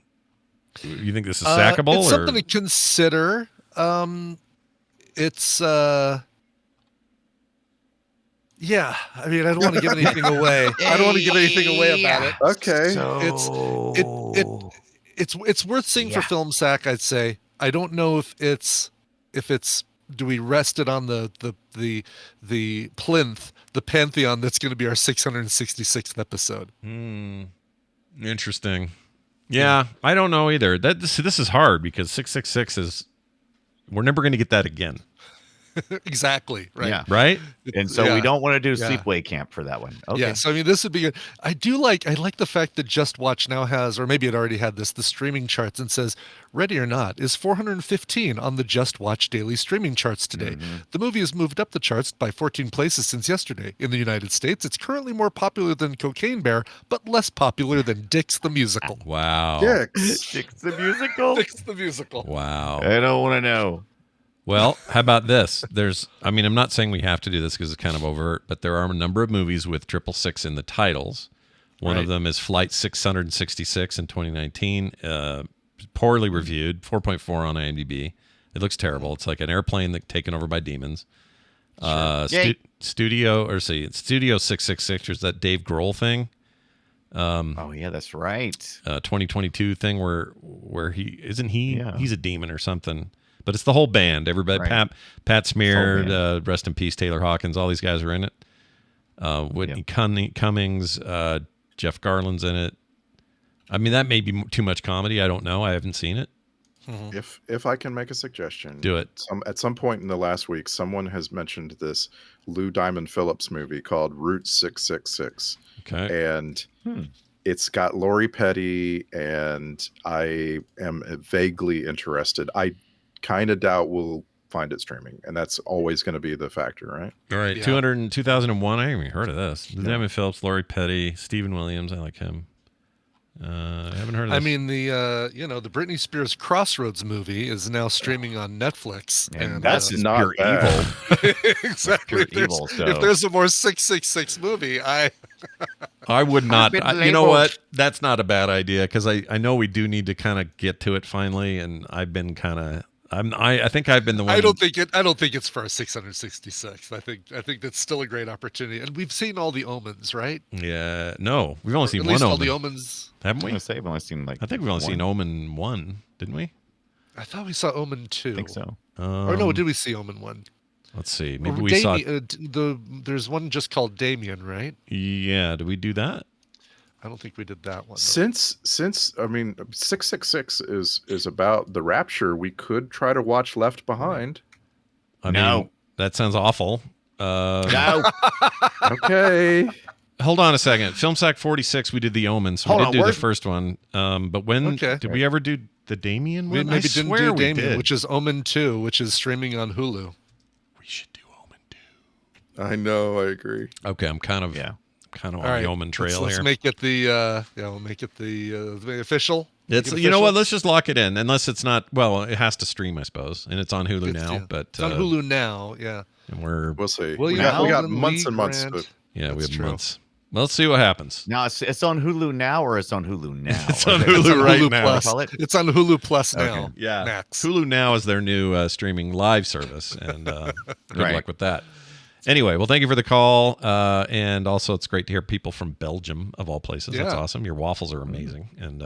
think this is sackable? It's or? something to consider. It's yeah, I mean, I don't want to give anything away. I don't want to give anything away about it. Okay. So it's worth seeing for Film Sack, I'd say. I don't know if it's do we rest it on the plinth, the pantheon that's going to be our 666th episode. Interesting. Yeah, I don't know either. This is hard because 666 is, we're never going to get that again. Exactly. Right. Yeah. Right. And so we don't want to do sleepaway camp for that one. Okay. Yeah. So I mean, this would be good. I like the fact that Just Watch now has, or maybe it already had this, the streaming charts, and says Ready or Not is 415 on the Just Watch daily streaming charts today. The movie has moved up the charts by 14 places since yesterday. In the United States, it's currently more popular than Cocaine Bear, but less popular than Dix the Musical. Wow. Dix. Dix the Musical? Dix the Musical. Wow. I don't want to know. Well, how about this? I'm not saying we have to do this because it's kind of overt, but there are a number of movies with 666 in the titles. One of them is Flight 666 in 2019, poorly reviewed, 4.4 on IMDb. It looks terrible. It's like an airplane taken over by demons. Studio 666, is that Dave Grohl thing? Oh yeah, that's right. 2022 thing where he's a demon or something. But it's the whole band. Everybody, right. Pat Smear, rest in peace, Taylor Hawkins. All these guys are in it. Whitney Cummings, Jeff Garland's in it. I mean, that may be too much comedy. I don't know. I haven't seen it. If I can make a suggestion, do it. At some point in the last week, someone has mentioned this Lou Diamond Phillips movie called Route 666. Okay, and it's got Lori Petty, and I am vaguely interested. I kind of doubt we'll find it streaming, and that's always going to be the factor, right? All right, yeah. 2001. I haven't even heard of this. Diamond Phillips, Lori Petty, Stephen Williams. I like him. I haven't haven't heard of this. I mean, the the Britney Spears Crossroads movie is now streaming on Netflix, and that's not pure bad. evil. Exactly. Pure evil. So. If there's a more 666 movie, I would not. been You know labeled. what? That's not a bad idea because I know we do need to kind of get to it finally, and I've been kind of. I think I've been the one. I don't think it's for a 666. I think that's still a great opportunity, and we've seen all the Omens, right? Yeah, no, we've only seen At one least Omen. all the Omens. Haven't we? I say we've only seen I think we've only seen Omen 1, didn't we? I thought we saw Omen 2. I think so. Or no, did we see Omen 1? Let's see. Maybe we saw. There's one just called Damien, right? Yeah, did we do that? I don't think we did that one. Since I mean 666 is about the rapture, we could try to watch Left Behind. I mean, that sounds awful. No. Okay. Hold on a second. Film Sack 46, we did the Omen, so we did do the first one. But when did we ever do the Damien one? We maybe didn't do Damien, did. which is Omen 2, which is streaming on Hulu. We should do Omen 2. I know, I agree. Okay, I'm kind of on the Omen trail let's here. make it we'll make it the official. It's you know what? Let's just lock it in, unless it's not. Well, it has to stream, I suppose, and it's on Hulu now. Yeah. But It's on Hulu now, yeah. And we'll see. William we got Holden, months Lee and months. Grant. Yeah, we That's have true. months. Well, let's see what happens. Now it's on Hulu now, or it's on Hulu now. It's on Hulu right now. Plus. Call it? It's on Hulu Plus now. Okay. Yeah, Max. Hulu Now is their new streaming live service, and good Right. luck with that. Anyway, well, thank you for the call, and also it's great to hear people from Belgium of all places. That's Yeah. awesome. Your waffles are amazing, and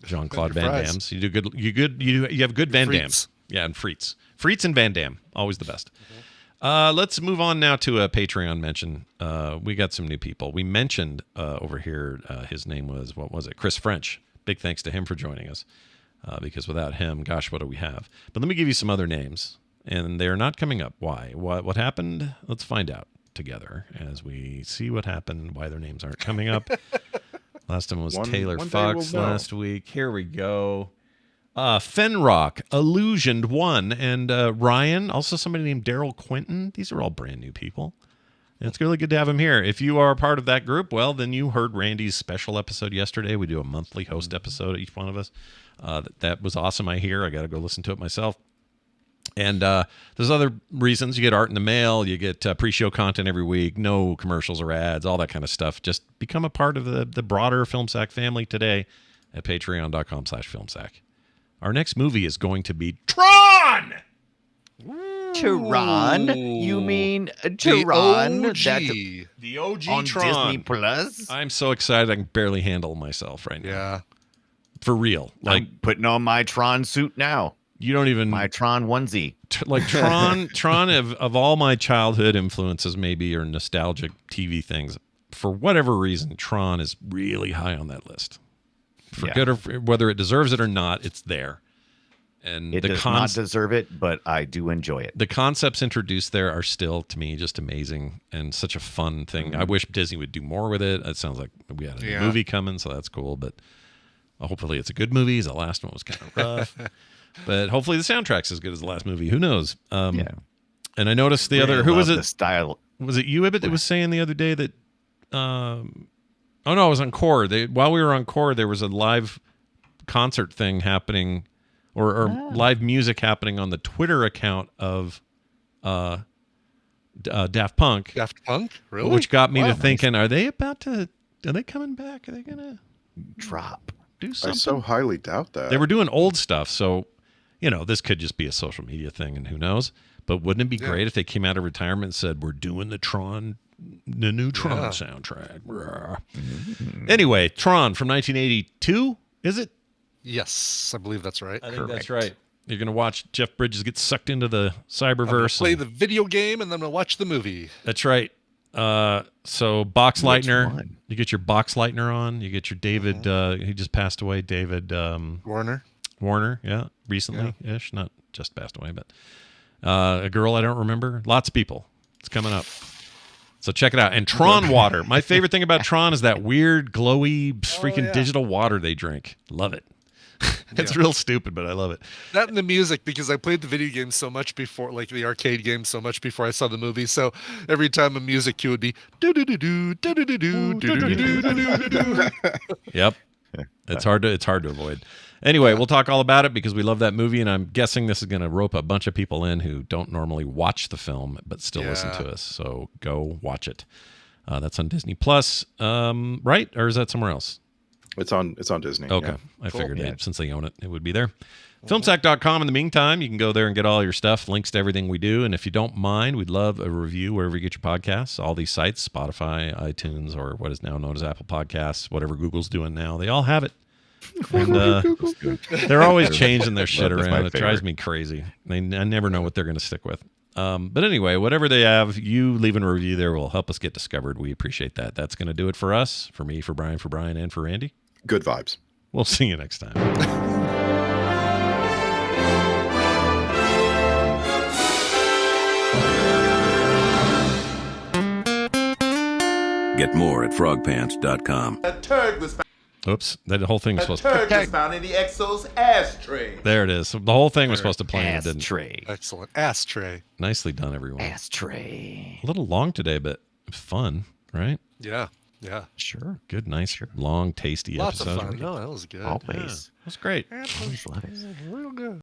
Jean-Claude Your Van fries. Damme's. You do good. You have good Van Frites. Dammes. Yeah, and frites and Van Damme, always the best. Let's move on now to a Patreon mention. We got some new people. We mentioned over here. His name was, what was it? Chris French. Big thanks to him for joining us. Because without him, gosh, what do we have? But let me give you some other names, and they're not coming up. Why? What happened? Let's find out together as we see what happened. Why their names aren't coming up. Last time was Taylor one day Fox we'll know. last week. Here we go. Fenrock, Illusioned One, and Ryan, also somebody named Daryl Quinton. These are all brand new people. And it's really good to have them here. If you are a part of that group, well, then you heard Randy's special episode yesterday. We do a monthly host episode, each one of us. That was awesome, I hear. I got to go listen to it myself. And there's other reasons. You get art in the mail. You get pre-show content every week. No commercials or ads, all that kind of stuff. Just become a part of the broader FilmSack family today at patreon.com/FilmSack. Our next movie is going to be Tron! Tron? You mean Tron? The OG on Tron. Disney Plus? I'm so excited I can barely handle myself right now. Yeah. For real. Like, I'm putting on my Tron suit now. you don't even... My Tron onesie. Like Tron of all my childhood influences maybe or nostalgic TV things, for whatever reason, Tron is really high on that list. For good or whether it deserves it or not, it's there. And It the does not deserve it, but I do enjoy it. The concepts introduced there are still, to me, just amazing and such a fun thing. Mm-hmm. I wish Disney would do more with it. It sounds like we had a new movie coming, so that's cool. But hopefully it's a good movie. The last one was kind of rough. But hopefully the soundtrack's as good as the last movie. Who knows? And I noticed the other... Who was it? The style. Was it you, Ibbot, that was saying the other day that... oh, no, it was on Core. While we were on Core, there was a live concert thing happening... or live music happening on the Twitter account of Daft Punk. Daft Punk? Really? Which got me to thinking, are they coming back? Are they going to drop? Do something? I so highly doubt that. They were doing old stuff, so, this could just be a social media thing, and who knows? But wouldn't it be great if they came out of retirement and said, we're doing the new Tron soundtrack? Anyway, Tron from 1982, is it? Yes, I believe that's right. I think that's right. You're going to watch Jeff Bridges get sucked into the cyberverse. Play the video game and then we'll watch the movie. That's right. So Box Lightner, you get your Box Lightner on. You get your David. He just passed away. David Warner. Yeah, recently-ish, not just passed away, but a girl I don't remember. Lots of people. It's coming up. So check it out. And Tron water. My favorite thing about Tron is that weird, glowy, freaking digital water they drink. Love it. It's real stupid, but I love it. That and the music, because I played the video game so much before, like the arcade game so much before I saw the movie. So every time a music cue would be do do do do do do do do do do do do. Yep. It's hard to avoid. Anyway, we'll talk all about it because we love that movie, and I'm guessing this is going to rope a bunch of people in who don't normally watch the film but still listen to us. So go watch it. That's on Disney Plus, right? Or is that somewhere else? It's on Disney. Okay. Yeah. I figured since they own it, it would be there. Filmsack.com. In the meantime, you can go there and get all your stuff, links to everything we do. And if you don't mind, we'd love a review wherever you get your podcasts. All these sites, Spotify, iTunes, or what is now known as Apple Podcasts, whatever Google's doing now, they all have it. And they're always changing their shit around. It drives me crazy. I never know what they're going to stick with. But anyway, whatever they have, you leaving a review there will help us get discovered. We appreciate that. That's going to do it for us, for me, for Brian, and for Randy. Good vibes. We'll see you next time. Get more at frogpants.com. A turd was found. Oops, that whole thing was supposed to. Turd was found in the Exo's ashtray. There it is. The whole thing was supposed to play and it didn't. Ashtray. Excellent. Ashtray. Nicely done, everyone. Ashtray. A little long today, but fun, right? Yeah. Yeah. Sure. Good, nice, long, tasty Lots episode. of fun. No, that was good. Always. Yeah, that was great. That was Love it. real good.